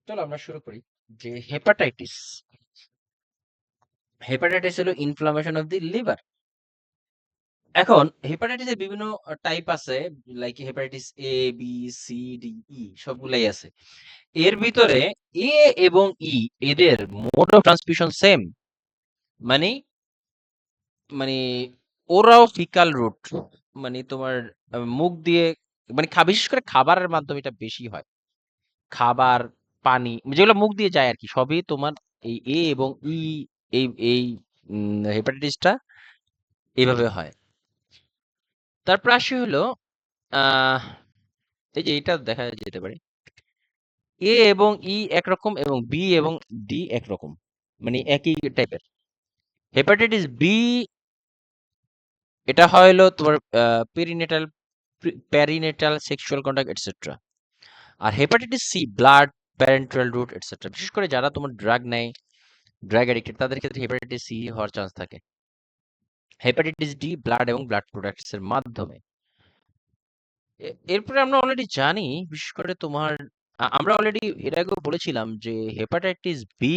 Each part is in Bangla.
চলো আমরা শুরু করি যে হেপাটাইটিস হেপাটাইটিস হলো ইনফ্লামেশন অফ দি লিভার। এখন হেপাটাইটিসের বিভিন্ন টাইপ আছে, like hepatitis A B C D E সবগুলাই আছে। এর ভিতরে এ এবং ই এদের মোড অফ ট্রান্সমিশন সেম, মানে মানে ওরাও ফিকাল রুট, মানে তোমার মুখ দিয়ে, মানে বিশেষ করে খাবারের মাধ্যমে এটা বেশি হয়। খাবার, পানি যেগুলো মুখ দিয়ে যায় আর কি, সবই তোমার এই এ এবং ই, এই এই হেপাটাইটিসটা এইভাবে হয়। তারপর আসে হলো আহ এই যে এটা দেখা যেতে পারে এ এবং ই একরকম এবং বি এবং ডি একরকম, মানে একই টাইপের। হেপাটাইটিস বি এটা হয় হলো তোমার perinatal perinatal sexual contact etcetera. আর hepatitis C blood parenteral route etcetera. বিশেষ করে যারা তোমার ড্রাগ নেয়, ড্রাগ অ্যাডিক্টেড, তাদের ক্ষেত্রে হেপাটাইটিস সি হওয়ার চান্স থাকে। হেপাটাইটিস ডি ব্লাড এবং ব্লাড প্রোডাক্টস এর মাধ্যমে। এরপরে আমরা অলরেডি জানি, বিশেষ করে তোমার আমরা অলরেডি এর আগেও বলেছিলাম যে হেপাটাইটিস বি,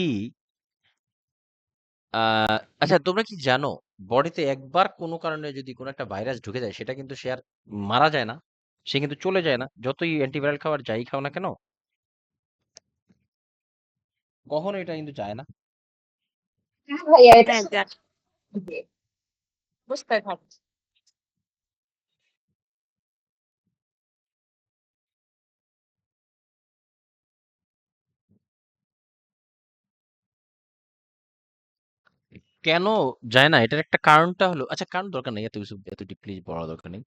আচ্ছা তোমরা কি জানো বডিতে একবার কোনো কারণে যদি কোনো একটা ভাইরাস ঢুকে যায়, সেটা কিন্তু সে আর মারা যায় না, সে কিন্তু চলে যায় না, যতই অ্যান্টিভাইরাল খাবার যাই খাও না কেন, কখনো এটা কিন্তু যায় না। হ্যাঁ ভাইয়া, এটা হ্যাঁ, সত্যি। বুঝতে পারছি। কেন যায় না, এটার একটা কারণটা হলো, আচ্ছা কারণ দরকার নেই, এত কিছু এত ডিপলি পড়া দরকার নেই।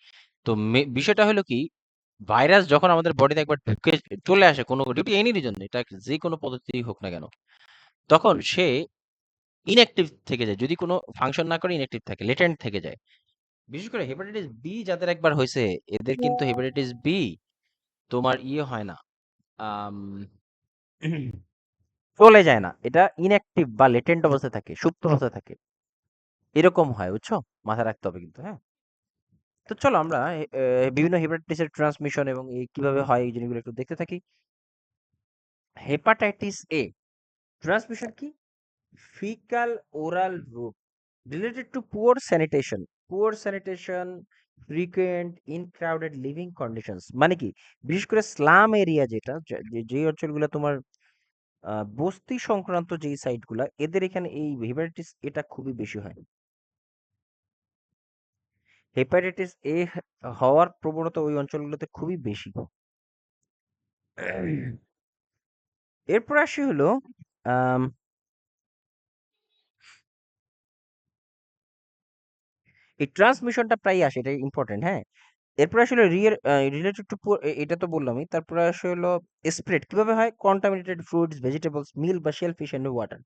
তো বিষয়টা হলো কি, ভাইরাস যখন আমাদের বডিতে একবার ঢুকে চলে আসে কোনো ডিউটি এনি রিজন, এটা যে কোনো পদ্ধতি হোক না কেন, তখন সে ইনঅ্যাক্টিভ থেকে যায়, যদি কোনো ফাংশন না করে ইনঅ্যাক্টিভ থাকে, লেটেন্ট থেকে যায়। বিশেষ করে হেপাটাইটিস বি যাদের একবার হয়েছে, এদের কিন্তু হেপাটাইটিস বি তোমার ইয়ে হয় না, আম, চলে যায় না, এটা ইনঅ্যাক্টিভ বা লেটেন্ট অবস্থায় থাকে, সুপ্ত অবস্থায় থাকে, এরকম হয়, বুঝছো? মাথায় রাখতে হবে কিন্তু, হ্যাঁ। তো চলো আমরা বিভিন্ন হেপাটাইটিসের ট্রান্সমিশন এবং কিভাবে হয় এই জিনিসগুলো একটু দেখতে থাকি। হেপাটাইটিস এ ট্রান্সমিশন কি? Faecal oral route related to poor sanitation, frequent in crowded living conditions. মানে কি, বিশেষ করে স্লাম এরিয়া, যেটা যে অঞ্চলগুলো তোমার বস্তি সংক্রান্ত যেই সাইটগুলা, এদের এখানে এই হেপাটাইটিস এটা খুবই বেশি হয়। হেপাটাইটিস এ হওয়ার প্রবণতা ওই অঞ্চলগুলোতে খুবই বেশি। এরপর আসি হলো আম, এই ট্রান্সমিশনটা প্রায় আসে, এটা ইম্পর্টেন্ট, হ্যাঁ। এরপর আসলে রিলেটেড টু, এটা তো বললামই। তারপরে আসলে হলো স্প্রেড কিভাবে হয়? কন্টামিনেটেড ফ্রুটস, ভেজিটেবলস, মিল বা শেল ফিশ এন্ড ওয়াটার।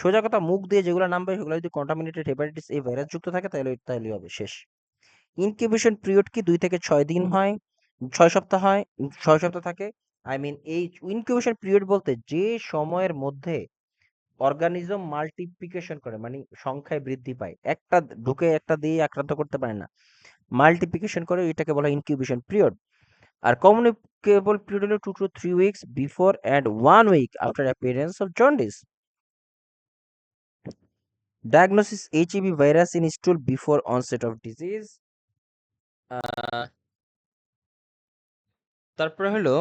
সোজা কথা, মুখ দিয়ে যেগুলো নামবে সেগুলো যদি কন্টামিনেটেড হেপাটাইটিস এই ভাইরাস যুক্ত থাকে, তাহলে তাহলে হবে শেষ। ইনকিউবেশন পিরিয়ড কি 2 থেকে 6 দিন হয়, 6 সপ্তাহ হয়, 6 সপ্তাহ থাকে। আই মিন এই ইনকিউবেশন পিরিয়ড বলতে যে সময়ের মধ্যে অর্গানিজম মাল্টিপ্লিকেশন করে, মানে সংখ্যায় বৃদ্ধি পায়, একটা ঢুকে একটা দিয়ে আক্রান্ত করতে পারে না, মাল্টিপ্লিকেশন করে, এটাকে বলা হয় ইনকিউবেশন পিরিয়ড। আর কমিউনিকেবল পিরিয়ড হলো 2 to 3 weeks before and 1 week after appearance of jaundice. Diagnosis HIV virus in stool before onset of disease. তারপরে হলো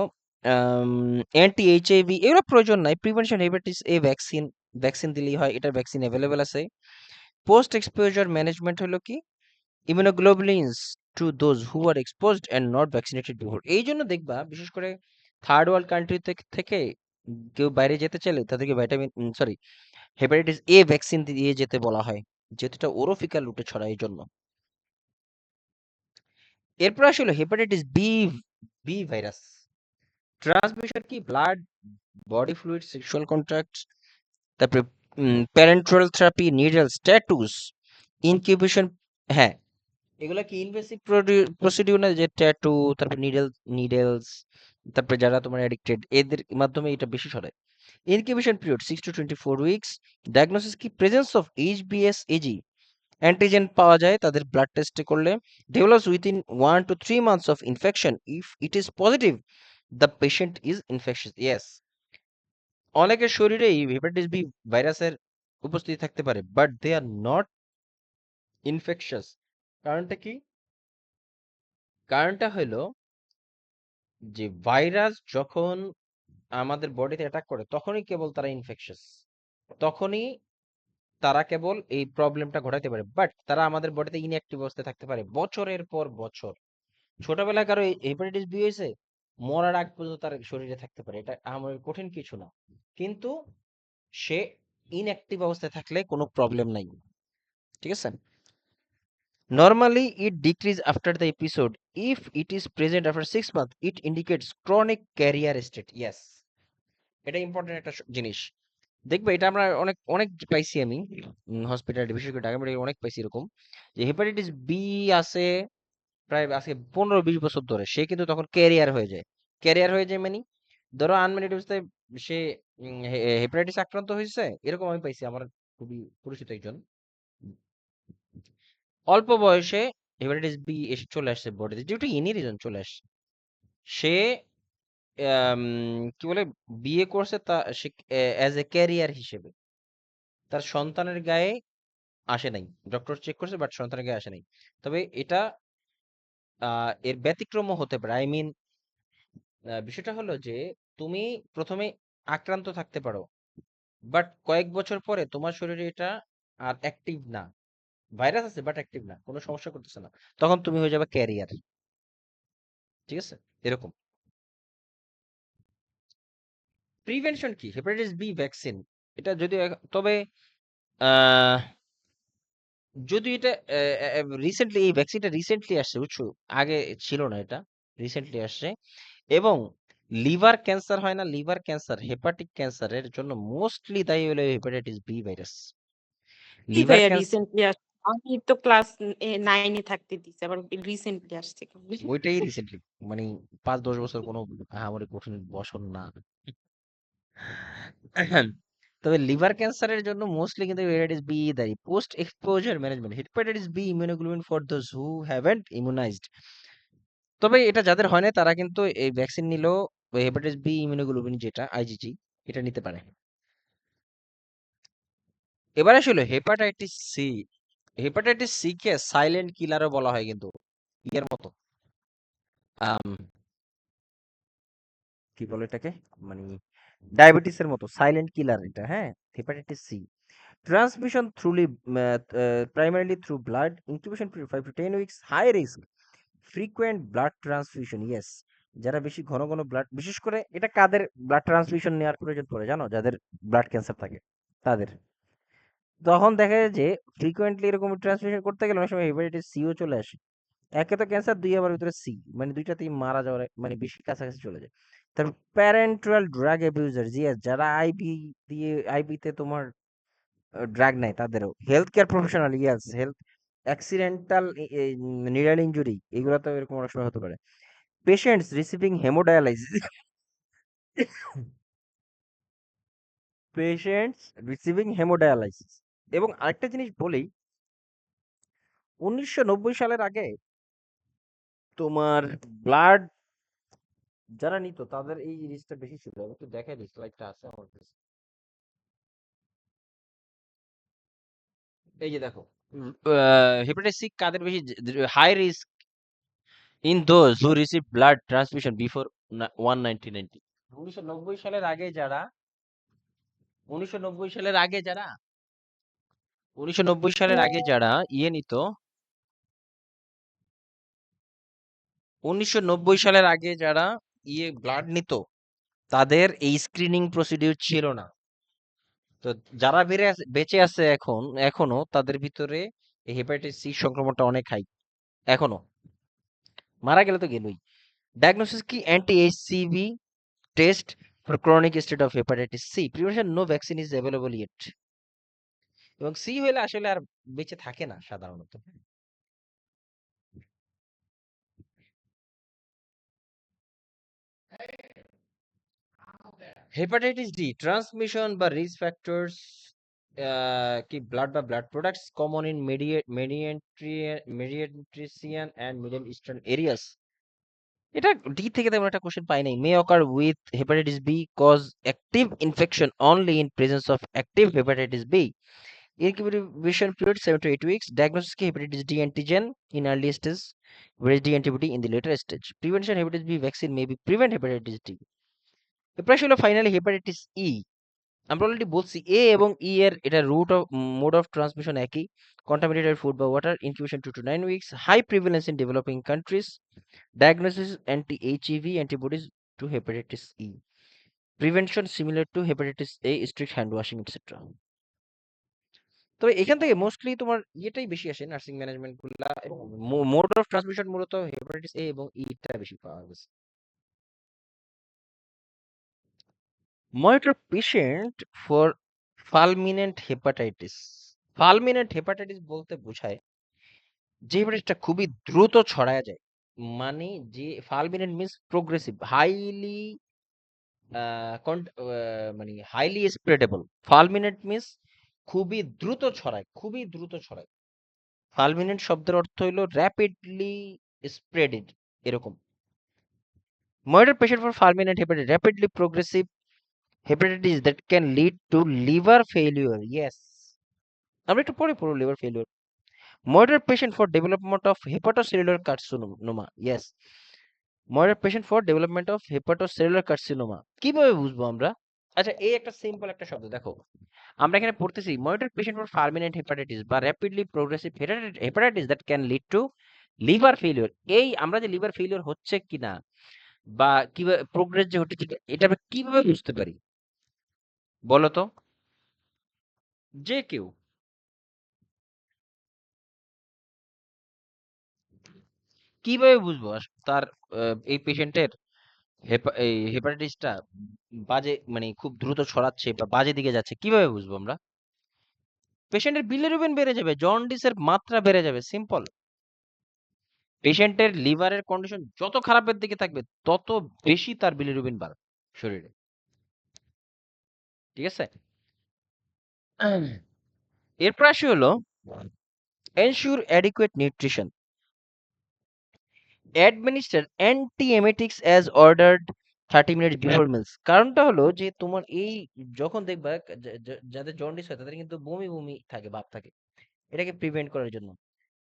অ্যান্টি এইচআইভি, এগুলো প্রয়োজন নাই। Prevention hepatitis A vaccine, vaccine দিলেই হয়, এটার ভ্যাকসিন অ্যাভেলেবেল আছে। পোস্ট এক্সপোজার ম্যানেজমেন্ট হলো কি, immunoglobulins to those who are exposed and not vaccinated before. এই জন্য দেখবা বিশেষ করে থার্ড ওয়ার্ল্ড কান্ট্রি থেকে কেউ বাইরে যেতে চাইলে তাদেরকে হেপাটাইটিস এ ভ্যাকসিন দিয়ে যেতে বলা হয়, যেহেতু এটা ওরোফিক্যাল রুটে ছড়ায় এই জন্য। এরপর আসলে hepatitis B, B virus transmission কি, blood, body fluid, sexual contact, তারপরে parenteral therapy, needles, tattoos, incubation. হ্যাঁ, এগুলা কি ইনভেসিভ প্রসিডিউর না, যে ট্যাটু, তারপর নিডলস, তারপরে যারা তোমার অ্যাডিক্টেড এদের মাধ্যমে এটা বেশি ছড়ায়। Incubation period 6 to 24 weeks। Diagnosis কি, presence of HBs Ag antigen পাওয়া যায় তাদের ব্লাড টেস্টে করলে। Develops within 1 to 3 months of infection if it is positive the patient is infectious. Yes, অনেকের শরীরেই হেপাটাইটিস বি ভাইরাসের উপস্থিতি থাকতে পারে, but they are not infectious. কারণটা কি? কারণটা হলো যে ভাইরাস যখন আমাদের বডিতে অ্যাটাক করে তখনই কেবল তারা ইনফেকশাস, তখনই তারা কেবল এই প্রবলেমটা ঘটাতে পারে, বাট তারা আমাদের বডিতে ইনঅ্যাক্টিভ অবস্থায় থাকতে পারে বছরের পর বছর। ছোটবেলায় কারো হেপাটাইটিস বি হয়েছে, মরার আগ পর্যন্ত তার শরীরে থাকতে পারে, এটা আমার কঠিন কিছু না। কিন্তু সে ইনঅ্যাক্টিভ অবস্থায় থাকলে কোনো প্রবলেম নাই, ঠিক আছে? Normally it decrease after the episode, if it is present after 6 months it indicates chronic career state. Yes, এটা ইম্পর্টেন্ট একটা জিনিস। দেখবে এটা আমরা অনেক অনেক পাইছি, আমি হসপিটালে, বিশেষ করে ঢাকা মেডিকেলে অনেক পাইছি এরকম, যে হেপাটাইটিস বি আছে প্রায় আজকে 15-20 বছর ধরে, সে কিন্তু তখন ক্যারিয়ার হয়ে যায়। ক্যারিয়ার হয়ে যায় মানে ধরো আনম্যারিড অবস্থায় সে হেপাটাইটিস আক্রান্ত হয়েছে, এরকম আমি পাইছি, আমার খুবই পরিচিত একজন অল্প বয়সে হেপাটাইটিস বি এসে চলে আসছে বডিতে, ডিউ টু এনি রিজন চলে আসছে। সে আম, কি বলে, বিয়ে করছে, তা সে অ্যাজ এ ক্যারিয়ার হিসেবে তার সন্তানের গায়ে আসে নাই। ডক্টর চেক করছে, বাট সন্তানের গায়ে আসে নাই। তবে এটা এর ব্যতিক্রমও হতে পারে। আই মিন, বিষয়টা হলো যে তুমি প্রথমে আক্রান্ত থাকতে পারো, বাট কয়েক বছর পরে তোমার শরীরে এটা আর অ্যাক্টিভ না, ভাইরাস আছে বাট অ্যাক্টিভ না, কোনো সমস্যা করতেছে না, তখন তুমি হয়ে যাবে ক্যারিয়ার, ঠিক আছে? এরকম। প্রিভেনশন কি? হেপাটাইটিস বি ভ্যাকসিন, এটা যদিও তবে আহ, যদি এটা রিসেন্টলি, এই ভ্যাকসিনটা রিসেন্টলি আসছে, বুঝছো, আগে ছিল না, এটা রিসেন্টলি আসছে। এবং লিভার ক্যান্সার হয় না, লিভার ক্যান্সার, হেপাটিক ক্যান্সারের জন্য মোস্টলি দায়ী হলো হেপাটাইটিস বি ভাইরাস। কি লিভার ভাইয়া ক্যান্সার, রিসেন্টলি আসছে? আমি তো ক্লাস 9-এ থাকতে দিছে, আবার রিসেন্টলি আসছে কেমনে? ওইটাই রিসেন্টলি, মানে 5-10 বছর, কোনো আহামরি কঠিন বছর না। তবে লিভার ক্যান্সারের জন্য মোস্টলি কিন্তু হেপাটাইটিস বি দায়ী। Post exposure management, hepatitis B immunoglobulin for those who haven't immunized. তবে এটা যাদের হয় না তারা কিন্তু এই ভ্যাকসিন নিলেও হেপাটাইটিস বি ইমিউনোগ্লোবিন, যেটা আইজিজি, এটা নিতে পারে। এবার আসলে hepatitis C, hepatitis C K silent কিলারও বলা হয়, কিন্তু ইয়ের মতো, আম, কি বলে এটাকে, মানে ডায়াবেটিসের মতো সাইলেন্ট কিলার এটা, হ্যাঁ, hepatitis C. Transmission thoroughly, primarily through blood, incubation period 5 to 10 weeks, high risk, frequent blood transfusion. Yes, যারা বেশি ঘন ঘন ব্লাড, বিশেষ করে এটা কাদের ব্লাড ট্রান্সফিউশন নেওয়ার প্রয়োজন পড়ে জানো? যাদের ব্লাড ক্যান্সার থাকে তাদের। তখন দেখা যায় যে ফ্রিকোয়েন্টলি এরকম ট্রান্সফিউশন করতে গেলে অনেক সময় হেপাটাইটিস সিও চলে আসে। একে তো ক্যান্সার, দুই আবার ভিতরে সি, মানে দুইটাতেই মারা যাওয়ার মানে বেশি কাছাকাছি চলে যায়। তারপর প্যারেন্টাল ড্রাগ অ্যাবিউজার, জিএস, যারা আইবি দিয়ে, আইবিতে তোমার ড্রাগ নেয় তাদেরও। Health care professional, yes, health accidental needle injury, এগুলো তো এরকম অনেক সময় হতে পারে। Patients receiving haemodialysis, patients receiving haemodialysis. এবং আরেকটা জিনিস বলি, 1990 সালের আগে তোমার ব্লাড যারা নিত তাদের এই জিনিসটা বেশি ছিল। আমি একটু দেখাই দিই, স্লাইডটা আছে আমার কাছে। এই যে দেখো, হেপাটাইটিস সি কাদের বেশি, high risk in those who receive blood transfusion before 1990। 1990 সালের আগে যারা, 1990 সালের আগে যারা, 1990 সালের আগে যারা ইয়ে নিত, 1990 সালের আগে যারা ইয়ে ব্লাড নিত, তাদের এই স্ক্রিনিং প্রসিডিউর ছিল না। তো যারা বেঁচে আছে এখন, এখনো তাদের ভিতরে এই হেপাটাইটিস সি সংক্রমণটা অনেক হাই এখনো। মারা গেলে তো গেলই। ডায়াগনোসিস কি? Anti HCV test for chronic state of hepatitis C. Prevention, no vaccine is available yet. এবং সি হলে আসলে আর বেঁচে থাকে না সাধারণত। হেপাটাইটিস ডি ট্রান্সমিশন বা রিস্ক ফ্যাক্টরস, কি ব্লাড বা blood products common in Mediterranean and Middle Eastern areas. এটা ডি থেকে তেমন একটা কোশ্চেন পাই নাই। May occur with hepatitis B cause active infection only in presence of active hepatitis B. Incubation period 7 to 8 weeks. Diagnosis की hepatitis D antigen in early stage, whereas D antibody in the later stage. Prevention hepatitis B vaccine may be prevent hepatitis D. এরপর হলো ফাইনালি হেপাটাইটিস ই। আমরা অলরেডি বলছি এ এবং ই এর এটা route of mode of transmission একই। কন্টামিনেটেড ফুড বা water, incubation 2 to 9 weeks, high prevalence in developing countries, diagnosis anti HEV antibodies to hepatitis E, prevention similar to hepatitis A, strict hand washing etcetera. তবে এখান থেকে মোস্টলি তোমার ইয়েটাই বেশি আসে, নার্সিং ম্যানেজমেন্ট গুলা, এবং মোড অফ ট্রান্সমিশন মূলত হেপাটাইটিস এ এবং ইটা বেশি পাওয়া গেছে। Monitor patient for fulminant hepatitis. Fulminant hepatitis বলতে বোঝায় যে হেপাটাইটিসটা খুবই দ্রুত ছড়ায় যায়, মানে যে ফালমিনেন্ট মিন্স প্রোগ্রেসিভ, হাইলি মানে হাইলি স্প্রেডেবল। ফালমিনেন্ট মিন্স খুবই দ্রুত ছড়ায়, খুবই দ্রুত ছড়ায়। ফালমিনেন্ট শব্দের অর্থ হইল র্যাপিডলি স্প্রেডেড, এরকম। Monitor patient for fulminant hepatitis, rapidly progressive hepatitis that can lead to liver failure. Yes, আমরা একটু পরে পড়ব liver failure. Monitor patient for development of hepatocellular carcinoma. Yes, monitor patient for development of hepatocellular carcinoma. কিভাবে বুঝবো আমরা? আচ্ছা, এই একটা সিম্পল একটা শব্দ দেখো, আমরা এখানে পড়তেছি monitor patient for fulminant hepatitis বা rapidly progressive hepatitis that can lead to liver failure. এই আমরা যে লিভার ফেলিওর হচ্ছে কিনা বা কিভাবে প্রোগ্রেস যে হচ্ছে এটা আমরা কিভাবে বুঝতে পারি বলো তো? যে কেউ কিভাবে বুঝবো তার এই পেশেন্টের এই হেপাটাইটিসটা বাজে, মানে খুব দ্রুত ছড়াচ্ছে বা বাজে দিকে যাচ্ছে, কিভাবে বুঝবো আমরা? পেশেন্টের বিলিরুবিন বেড়ে যাবে, জন্ডিসের মাত্রা বেড়ে যাবে, সিম্পল। পেশেন্টের লিভারের কন্ডিশন যত খারাপের দিকে থাকবে তত বেশি তার বিলিরুবিন বাড়বে শরীরে, ঠিক আছে? এরপর আসি হলো ensure adequate nutrition, administer antiemetics as ordered 30 minute before meals. কারণটা হলো যে তোমার এই যখন দেখবা যাদের জন্ডিস হয় তাদের কিন্তু বমি বমি থাকে, ভাব থাকে, এটাকে প্রিভেন্ট করার জন্য।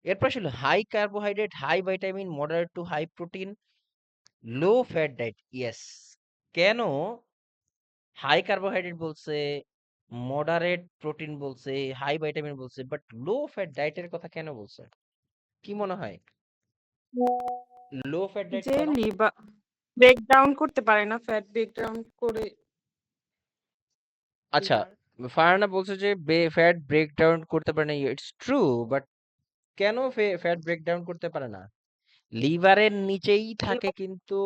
এরপর আসলে high carbohydrate, high vitamin, moderate to high protein, low fat diet. Yes, কেন হাই কার্বোহাইড্রেট বলছে, মডারেট প্রোটিন বলছে, হাই ভাইটামিন বলছে, বাট লো ফ্যাট ডায়েটের কথা কেন বলছে? কি মনে হয় লো ফ্যাট ডায়েট যে কেন? লিভার ব্রেকডাউন করতে পারে না, ফ্যাট ব্রেকডাউন করে আচ্ছা, লিভার। ফারহানা বলছে যে ফ্যাট ব্রেকডাউন করতে পারে না, ইটস ট্রু, বাট কেন ফ্যাট ব্রেকডাউন করতে পারে না? লিভারের নিচেই থাকে কিন্তু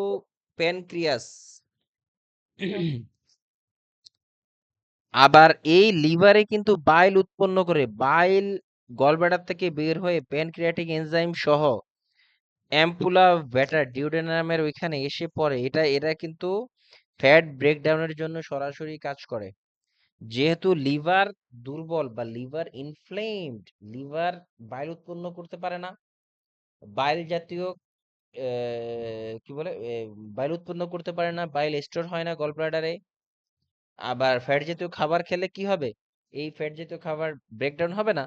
প্যানক্রিয়াস। আবার এই লিভারে কিন্তু বাইল উৎপন্ন করে, বাইল গলব্লাডার থেকে বের হয়ে প্যানক্রিয়াটিক এনজাইম সহ অ্যাম্পুলা ব্যাটা ডিউডেনামের ওইখানে এসে পড়ে। এটা কিন্তু ফ্যাট ব্রেকডাউনের জন্য সরাসরি কাজ করে। যেহেতু লিভার দুর্বল বা লিভার ইনফ্লেমড, লিভার বাইল উৎপন্ন করতে পারে না, বাইল জাতীয় কি বলে বাইল উৎপন্ন করতে পারে না, বাইল স্টোর হয় না গল ব্লাডারে। আবার ফ্যাট জাতীয় খাবার খেলে কি হবে? এই ফ্যাট জাতীয় খাবার ব্রেকডাউন হবে না।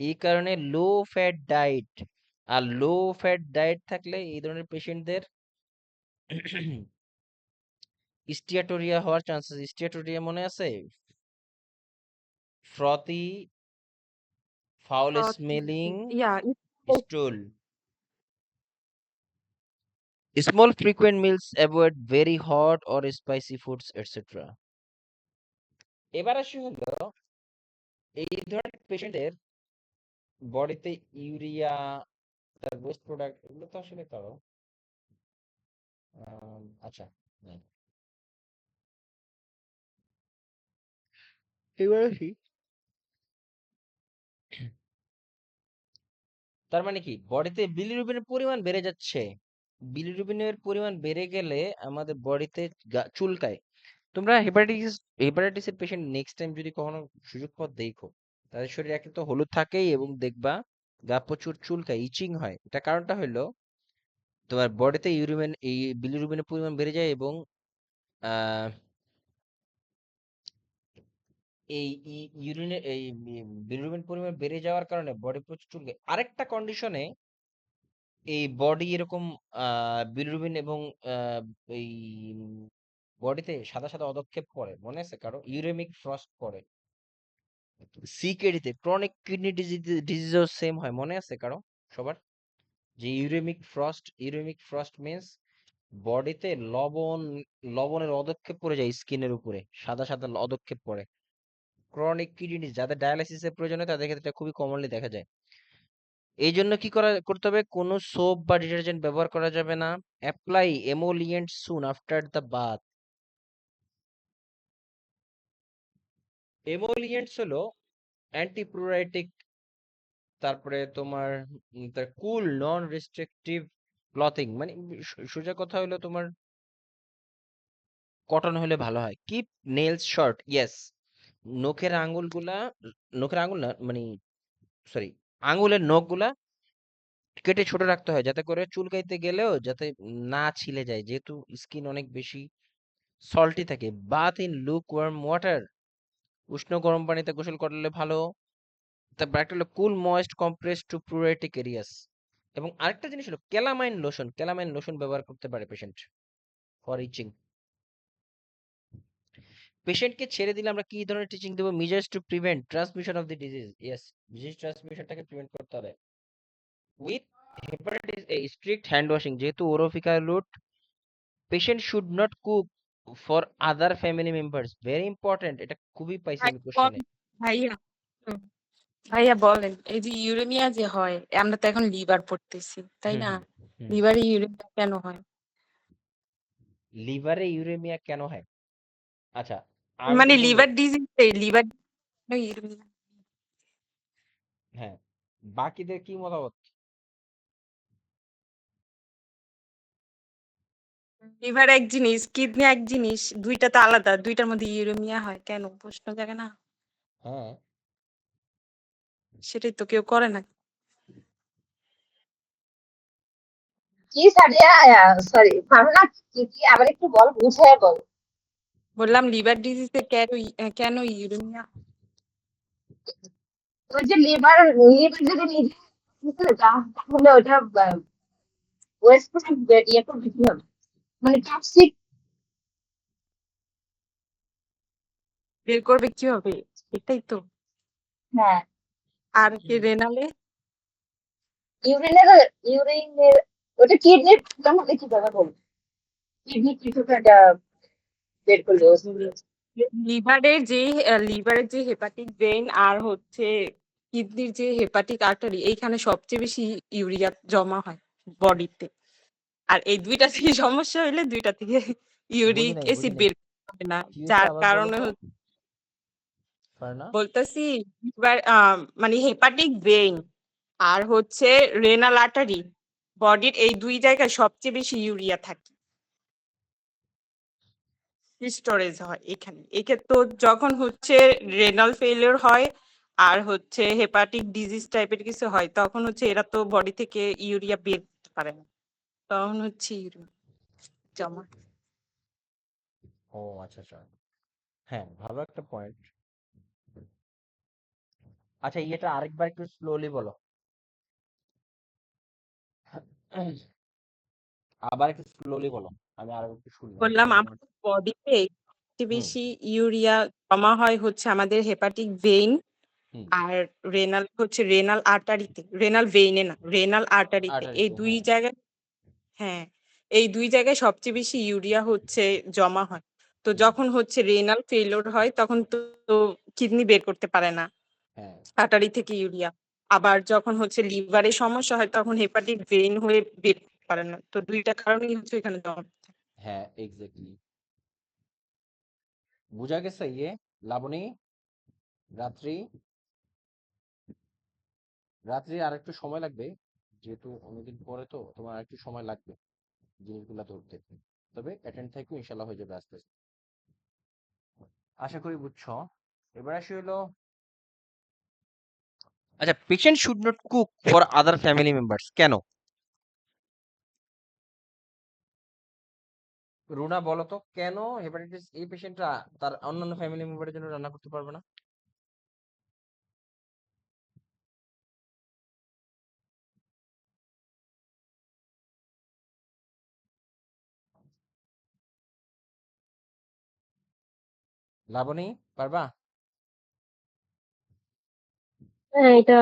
এই কারণে লো ফ্যাট ডায়েট, আর লো ফ্যাট ডায়েট থাকলে এই ধরনের পেশেন্টদের স্টিয়াটোরিয়া হওয়ার চান্সেস। স্টিয়াটোরিয়া মনে আছে? Frothy, foul smelling yeah stool, small frequent meals, avoid very hot or spicy foods etcetera. এবার আসি হলো এই ধরনের পেশেন্টের বডিতে ইউরিয়া, তার ওয়েস্ট প্রোডাক্ট, এগুলো তো আসলে করো। আচ্ছা, হ্যাঁ। এবার আসি, তার মানে কি বডিতে বিলিরুবিনের পরিমাণ বেড়ে যাচ্ছে। বিলিরুবিনের পরিমাণ বেড়ে গেলে আমাদের বডিতে চুলকায়। তোমরা হেপাটাইটিসের পেশেন্ট নেক্সট টাইম যদি কখনো সুযোগ পাও দেখো, তাদের শরীরে একে তো হলুদ থাকেই এবং দেখবা গা প্রচুর চুলকায়, ইচিং হয়। এটা কারণটা হলো তোমার বডিতে এই বিলিরুবিনের পরিমাণ বেড়ে যায় এবং আহ, এই বিলিরুবিন পরিমাণ বেড়ে যাওয়ার কারণে বডি প্রচুর চুলকে। আরেকটা কন্ডিশনে এই বডি এরকম বিলিরুবিন এবং আহ, এই বডিতে সাদা সাদা অদক্ষেপ পড়ে, মনে আছে কারো? ইউরেমিক ফ্রস্ট পড়ে। সিকেডিতে ক্রনিক কিডনি ডিজিজও সেম হয়, মনে আছে কারো সবার? যে ইউরেমিক ফ্রস্ট মিন্স বডিতে লবণের অদক্ষেপ পড়ে যায় স্কিনের উপরে, সাদা সাদা অদক্ষেপ পড়ে। ক্রনিক কিডনি ডিজিজ যাদের ডায়ালাইসিসের প্রয়োজন হয় তাদের ক্ষেত্রে এটা খুবই কমনলি দেখা যায়। এই জন্য কি করতে হবে? কোনো সোপ বা ডিটারজেন্ট ব্যবহার করা যাবে না। Apply emollient soon after the bath. Emollients হলো অ্যান্টিপ্লুরাইটিক, তারপরে তোমার কুল নন রেস্ট্রিকটিভ ক্লথিং, মানে সোজা কথা হলো তোমার কটন হলে ভালো হয়। Keep nails short, yes. নখের আঙ্গুলগুলা, নখের আঙ্গুল না মানে সরি, আঙ্গুলের নখগুলা কেটে ছোট রাখতে হয় যাতে করে চুলকাইতে গেলেও যাতে না ছিলে যায়, যেহেতু স্কিন অনেক বেশি সল্টি থাকে। Bath in lukewarm water, উষ্ণ গরম পানিতে গোসল করলে ভালো। তারপর একটা হলো cool moist compress to pruritic areas. এবং আরেকটা জিনিস হলো ক্যালামাইন লোশন ব্যবহার করতে পারে পেশেন্ট ফর ইচিং। পেশেন্টকে ছেড়ে দিলে আমরা কি ধরনের টিচিং দেবো? Measures to prevent transmission of the disease, yes. Disease ট্রান্সমিশনটাকে প্রিভেন্ট করতে হবে with hepatitis A strict hand washing. যেহেতু orofaecal route, patient should not cook for other family members, very important. এটা খুবই পাইছি আমি কোশ্চেনে। ভাইয়া হুম, ভাইয়া বলেন এই যে ইউরেমিয়া যে হয় আমরা তো এখন লিভার পড়তেছি তাই হুম না? হুম হুম। লিভারে ইউরেমিয়া কেন হয়? লিভারে ইউরেমিয়া কেন হয়? আচ্ছা, আমি মানে একটু বলবো। Liver disease liver uraemia. হ্যাঁ, বাকিদের কি মতামত? লিভার এক জিনিস, কিডনি এক জিনিস, দুইটা তো আলাদা, দুইটার মধ্যে ইউরেমিয়া হয় কেন? প্রশ্ন জাগে না? হ্যাঁ, সেটাই তো কেউ করে না। কি সাদিয়া, সরি ফারহানা, কি আবার একটু বল, বুঝায় বল। বললাম লিভার ডিজিজে কেন ইউরেমিয়া? ওই যে লিভার লিভার যদি নিজে বুঝলে তাহলে ওটা ওয়েস্ট ইয়ে করবে কি হবে, মানে টক্সিক। বের করবে কি হবে? এটাই তো। হ্যাঁ, আর কি রেনালে? ইউরিনের ইউরিনের ওটা কিডনির প্রবলেম হলে কিভাবে বলবো? কিডনি কিছু একটা বের করলে লিভারের যে হেপাটিক ভেইন আর হচ্ছে কিডনির যে হেপাটিক আর্টারি, এইখানে সবচেয়ে বেশি ইউরিয়া জমা হয় বডিতে। আর এই দুইটা থেকে সমস্যা হইলে দুইটা থেকে বুঝি ইউরিক নাই বুঝি অ্যাসিড নাই বের করতে হবে না, কি হচ্ছে যার আবার বলো কারণে তো, ফারহানা। বলতেছি লিভার মানে হেপাটিক ভেইন আর হচ্ছে রেনাল আর্টারি, বডির এই দুই জায়গায় সবচেয়ে বেশি ইউরিয়া থাকে, স্টোরেজ হয় এখানে। এক্ষেত্রে তো যখন হচ্ছে রেনাল ফেলিওর হয় আর হচ্ছে হেপাটিক ডিজিজ টাইপের কিছু হয় তখন হচ্ছে এরা তো বডি থেকে ইউরিয়া বের করতে পারে না, তখন হচ্ছে ইউরিয়া জমা। ও আচ্ছা আচ্ছা, হ্যাঁ ভালো একটা পয়েন্ট। আচ্ছা, ইয়েটা আরেকবার একটু স্লোলি বলো। আবার একটু স্লোলি বলো, আমি আরো একটু শুনি, আমি বললাম তোমার। আমাদের বডিতে সবচেয়ে হুম বেশি ইউরিয়া জমা হয় হচ্ছে আমাদের হেপাটিক ভেইন হুম। আর রেনাল আর্টারিতে, রেনাল ভেইনে না, রেনাল আর্টারিতে। এই আর্টারিতে, দুই হ্যাঁ। জায়গায়, হ্যাঁ, এই দুই জায়গায় সবচেয়ে বেশি ইউরিয়া হচ্ছে জমা হয়। তো হুম, যখন হচ্ছে রেনাল ফেলিওর হয় তখন তো কিডনি বের করতে পারে না হ্যাঁ আর্টারি থেকে ইউরিয়া। আবার যখন হচ্ছে লিভারের সমস্যা হয় তখন হেপাটিক ভেইন হয়ে বের করতে পারে না। তো দুইটা কারণেই হচ্ছে এখানে জমা থাকে। হ্যাঁ, এক্স্যাক্টলি। বুঝা গেছে লাবণী? রাত্রি, রাত্রি আর একটু সময় লাগবে, যেহেতু অনেকদিন পরে তো তোমার আর একটু সময় লাগবে জিনিসগুলা ধরতে। তবে অ্যাটেন্ড থাকো, ইনশাল্লাহ হয়ে যাবে আস্তে আস্তে। আশা করি বুঝছো। এবার আসি হলো, আচ্ছা, patient should not cook for other family members কেন? রুনা বলো তো কেন হেপাটাইটিস এ পেশেন্টরা তার অন্যান্য ফ্যামিলি মেম্বারের জন্য রান্না করতে পারবে না? লাবণী, পারবা? হ্যাঁ, এটা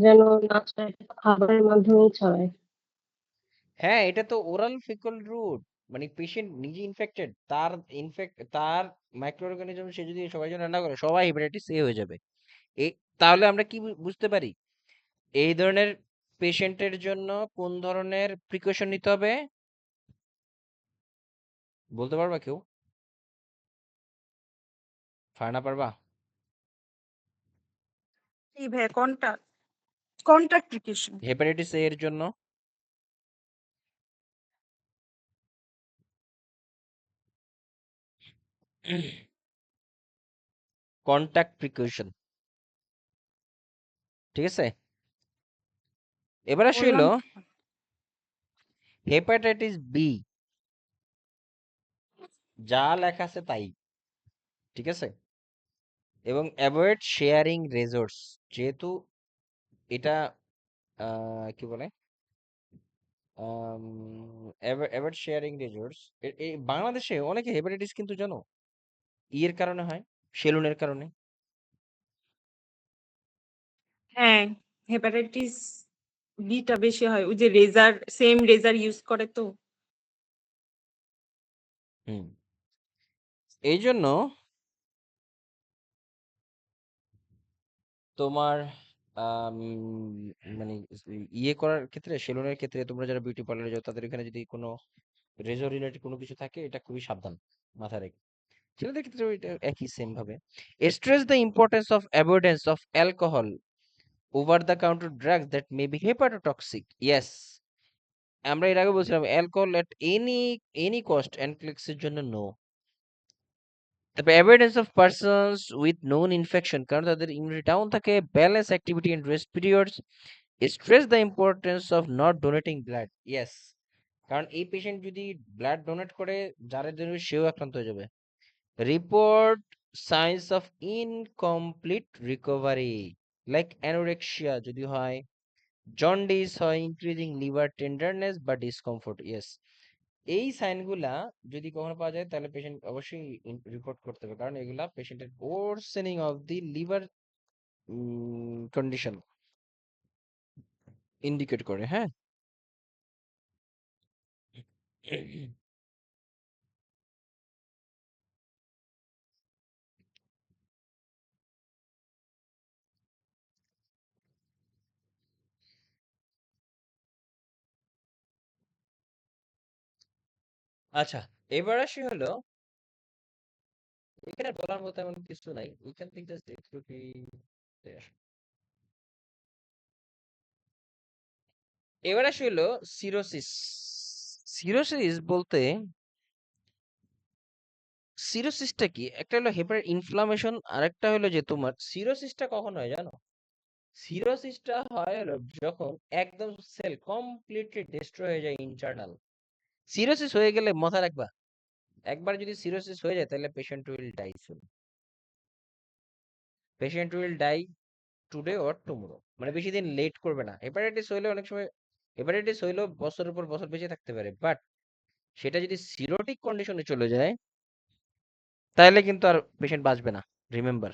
যেন না ছড়ায়, খাবারের মাধ্যমেই ছড়ায়। হ্যাঁ, এটা তো ওরাল ফিকল রুট, মানে পেশেন্ট নিজে ইনফেক্টেড, তার মাইক্রো অর্গানিজম সে যদি সবাই জন্য রান্না করে সবাই হেপাটাইটিস এ হয়ে যাবে। এই তাহলে আমরা কি বুঝতে পারি এই ধরনের পেশেন্টের জন্য কোন ধরনের প্রিকশন নিতে হবে? বলতে পারবা কেউ? ফারনা, পারবা? এই ভাই কন্টাক্ট প্রিকশন। হেপাটাইটিস এ এর জন্য কন্টাক্ট প্রিকশন, ঠিক আছে? এবার আসি বললাম হলো তো। হেপাটাইটিস বি, যা লেখা আছে তাই, ঠিক আছে? এবং অ্যাভয়েড শেয়ারিং রেজোর্টস, যেহেতু এটা কি বলে, অ্যাভয়েড শেয়ারিং রেজোর্টস, এই বাংলাদেশে অনেকে হেপাটাইটিস কিন্তু জানো ইয়ের কারণে হয়, সেলুনের কারণে। হ্যাঁ, হেপাটাইটিস বিটা বেশি হয়, ওই যে সেম রেজার ইউজ করে তো। হুম, এই জন্য তোমার আম, মানে ইয়ে করার ক্ষেত্রে, সেলুনের ক্ষেত্রে তোমরা যারা বিউটি পার্লারে যাও তাদের এখানে যদি কোনো রেজর রিলেটেড কোনো কিছু থাকে, এটা খুবই সাবধান, মাথায় রেখে। ছেলেদের ক্ষেত্রে এটা একই সেম ভাবে। Stress the importance of avoidance of alcohol over the counter drugs that may be hepatotoxic. Yes, আমরা এর আগে বলছিলাম অ্যালকোহল এট এনি কস্ট অ্যানফিল্যাক্সিসের জন্য নো। তারপরে avoidance of persons with known infection, কারণ তাদের ইমিউনিটি ডাউন থাকে, balance activity and rest periods, stress the importance of not donating blood. Yes, কারণ এই পেশেন্ট যদি ব্লাড ডোনেট করে যারা জন্য সেও আক্রান্ত হয়ে যাবে। Report signs of incomplete recovery, like anorexia যদি হয়, জন্ডিস হয়, ইনক্রিজিং লিভার টেন্ডারনেস বা ডিসকমফোর্ট। ইয়েস, এই সাইনগুলা যদি কখনো পাওয়া যায় তাহলে পেশেন্ট অবশ্যই রিপোর্ট করতে হবে, কারণ এগুলা পেশেন্টের worsening of the liver condition indicate করে। হ্যাঁ, আচ্ছা, এবার আসি হলো, এখানে বলার মতো এমন কিছু নাই, এখান থেকে জাস্ট একটু কি এবার আসি হলো সিরোসিস। সিরোসিস বলতে সিরোসিসটা কি? একটা হলো হেপার ইনফ্লামেশন, আর একটা হলো যে তোমার সিরোসিসটা কখন হয় জানো? সিরোসিসটা হয় হলো যখন একদম সেল কমপ্লিটলি ডিস্ট্রয় হয়ে যায় ইন্টারনাল। সিরোসিস হয়ে গেলে মাথায় রাখবা, একবার যদি সিরোসিস হয়ে যায় তাহলে patient will die soon. Patient will die today or tomorrow, মানে বেশি দিন লেট করবে না। হেপাটাইটিস হইলে অনেক সময়, হেপাটাইটিস হইলেও বছরের পর বছর বেঁচে থাকতে পারে, বাট সেটা যদি সিরোটিক কন্ডিশনে চলে যায় তাহলে কিন্তু আর পেশেন্ট বাঁচবে না, রিমেম্বার।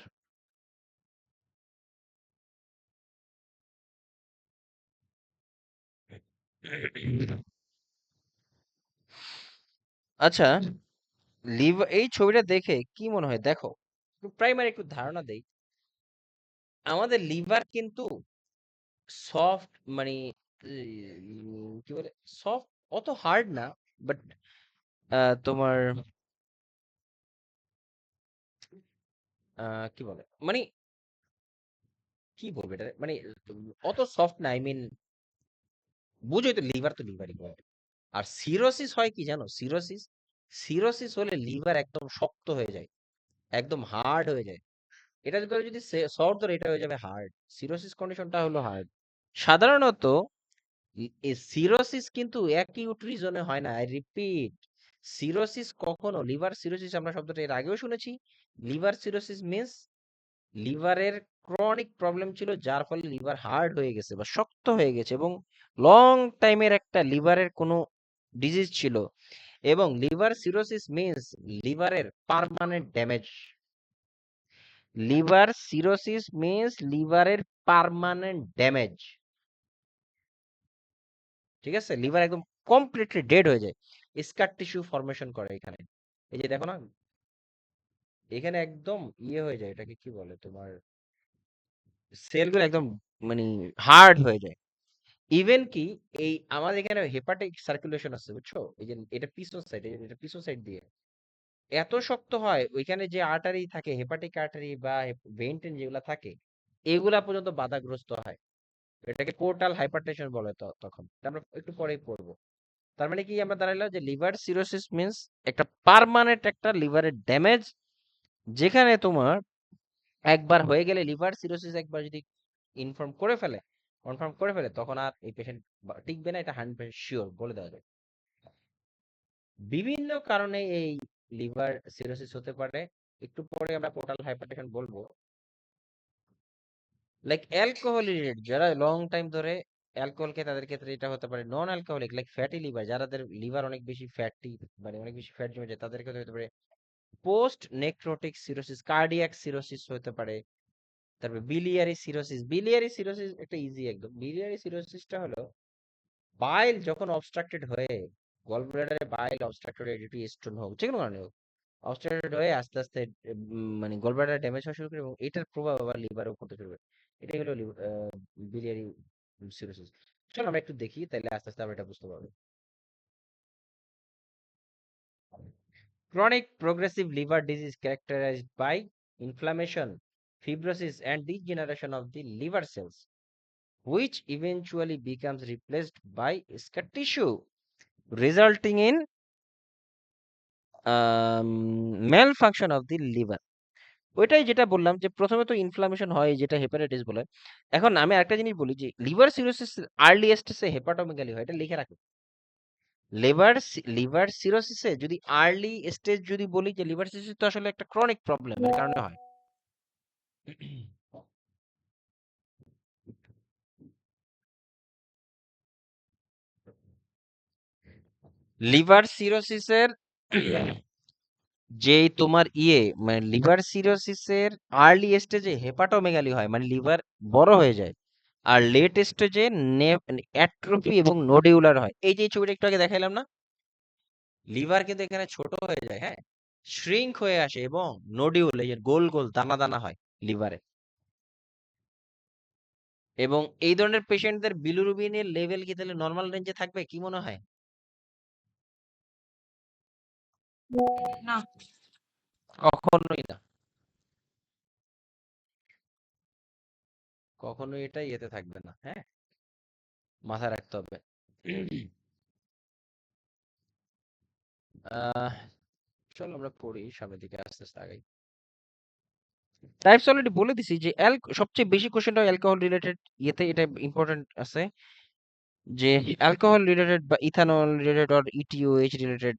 আচ্ছা, এই ছবিটা দেখে কি মনে হয় দেখো, প্রাইমারি একটু ধারণা দেই। আমাদের লিভার কিন্তু সফট, মানে কি বলে, সফট, অত হার্ড না, বাট তোমার কি বলে, মানে কি বলবো এটা, মানে অত সফট না, আই মিন বুঝোই তো, লিভার তো লিভারই হয়। আর সিরোসিস হয় কি জানো? সিরোসিস, সিরোসিস হলে লিভার একদম শক্ত হয়ে যায়, একদম হার্ড হয়ে যায়। এটা যদি সফট ধরে, এটা হয়ে যাবে হার্ড। সিরোসিস কন্ডিশনটা হলো হার্ড। সাধারণত সিরোসিস কিন্তু অ্যাকিউট রিজনে হয় না, আই রিপিট, সিরোসিস কখনো, লিভার সিরোসিস আমরা শব্দটা এর আগেও শুনেছি। লিভার সিরোসিস মিন্স লিভারের ক্রনিক প্রবলেম ছিল, যার ফলে লিভার হার্ড হয়ে গেছে বা শক্ত হয়ে গেছে, এবং লং টাইমের একটা লিভারের কোনো ডিজিজ ছিল। এবং লিভার সিরোসিস মিন্স লিভারের permanent damage. Liver cirrhosis means লিভারের পার্মানেন্ট ড্যামেজ। ঠিক আছে, লিভার একদম কমপ্লিটলি ডেড হয়ে যায়, স্কার টিস্যু ফরমেশন করে এখানে। এই যে দেখো না, এখানে একদম ইয়ে হয়ে যায়, এটাকে কি বলে তোমার, সেলগুলো একদম মানে হার্ড হয়ে যায়। ইভেন কি এই আমাদের এখানে হেপাটিক সার্কুলেশন আছে, বুঝছো? এই যে এটা পিছন সাইড, এটা পিছন সাইড দিয়ে এত শক্ত হয়, ওইখানে যে আর্টারি থাকে, হেপাটিক আর্টারি বা ভেইন টেন যেগুলা থাকে, এগুলা পর্যন্ত বাধাগ্রস্ত হয়। এটাকে পোর্টাল হাইপারটেনশন বলে। তখন এটা আমরা একটু পরেই পড়বো। তার মানে কি আমরা দাঁড়াইলাম যে লিভার সিরোসিস মিন্স একটা পার্মানেন্ট একটা লিভারের ড্যামেজ, যেখানে তোমার একবার হয়ে গেলে, লিভার সিরোসিস একবার যদি কনফার্ম করে ফেলে, তখন আর এই পেশেন্ট টিকবে না, এটা 100% শিওর বলে দেওয়া যায়। বিভিন্ন কারণে এই লিভার সিরোসিস হতে পারে, একটু পরে আমরা পোর্টাল হাইপারটেনশন বলবো। লাইক অ্যালকোহল রিলেটেড, যারা লং টাইম ধরে অ্যালকোহল খেয়ে, তাদের ক্ষেত্রে এটা হতে পারে। Non alcoholic like fatty liver, যাদের লিভার অনেক বেশি ফ্যাটি, মানে অনেক বেশি ফ্যাট জমে যায়, তাদের ক্ষেত্রে হতে পারে post necrotic cirrhosis, cardiac cirrhosis হতে পারে। তারপরে বিলিয়ারি সিরোসিস। বিলিয়ারি সিরোসিস একটা ইজি একদম। বিলিয়ারি সিরোসিসটা হলো বাইল যখন অবস্ট্রাক্টেড হয়ে, গল ব্লাডারে বাইল অবস্ট্রাক্টেড হয়ে, যেটি স্টোন হোক, যে কোনো কারণে হোক, অবস্ট্রাক্টেড হয়ে আস্তে আস্তে মানে গল ব্লাডার ড্যামেজ হওয়া শুরু করে, এবং এটার প্রভাব আবার লিভারের উপর পড়তে শুরু করে। এটাই হলো বিলিয়ারি সিরোসিস। চলো আমরা একটু দেখি, তাহলে আস্তে আস্তে আমরা এটা বুঝতে পারবো। Chronic progressive liver disease characterized by inflammation, fibrosis, and degeneration of the liver cells, which eventually becomes replaced by scar tissue, resulting in malfunction of the liver. ওইটাই যেটা বললাম, যে প্রথমে তো ইনফ্লামেশন হয়, যেটা হেপাটাইটিস বলে। এখন আমি একটা জিনিস বলি, যে লিভার সিরোসিস আর্লি স্টেজে হেপাটোমেগালি হয়, এটা লিখে রাখো। লিভার সিরোসিসে যদি আর্লি স্টেজ যদি বলি, যে লিভার সিরোসিস তো আসলে একটা ক্রনিক প্রবলেম, এর কারণে হয়। লিভার সিরোসিসের যে তোমার মানে লিভার সিরোসিসের আর্লি স্টেজে হেপাটোমেগালি হয়, মানে লিভার বড় হয়ে যায়। আর লেট স্টেজে অ্যাট্রোফি এবং নোডিউলার হয়। এই যে ছবিটা একটু আগে দেখাইলাম না, লিভার কিন্তু এখানে ছোট হয়ে যায়, হ্যাঁ, শ্রিঙ্ক হয়ে আসে, এবং নোডিউল, এই যে গোল গোল দানা দানা হয় লিভারে। এবং এই ধরনের পেশেন্টদের বিলিরুবিনের লেভেল কি তাহলে নর্মাল রেঞ্জে থাকবে, কি মনে হয়? না। কখনোই না, কখনোই এটা ইয়েতে থাকবে না, হ্যাঁ, মাথায় রাখতে হবে। আহ চলো আমরা পড়ি, সামনের দিকে আস্তে আস্তে আগাই। টাইপস অলরেডি বলে দিছি, যে সবচেয়ে বেশি কোশ্চেনটা অ্যালকোহল রিলেটেড, ইয়েতে এটা ইম্পর্টেন্ট আছে, যে অ্যালকোহল রিলেটেড বা ethanol related or EtOH related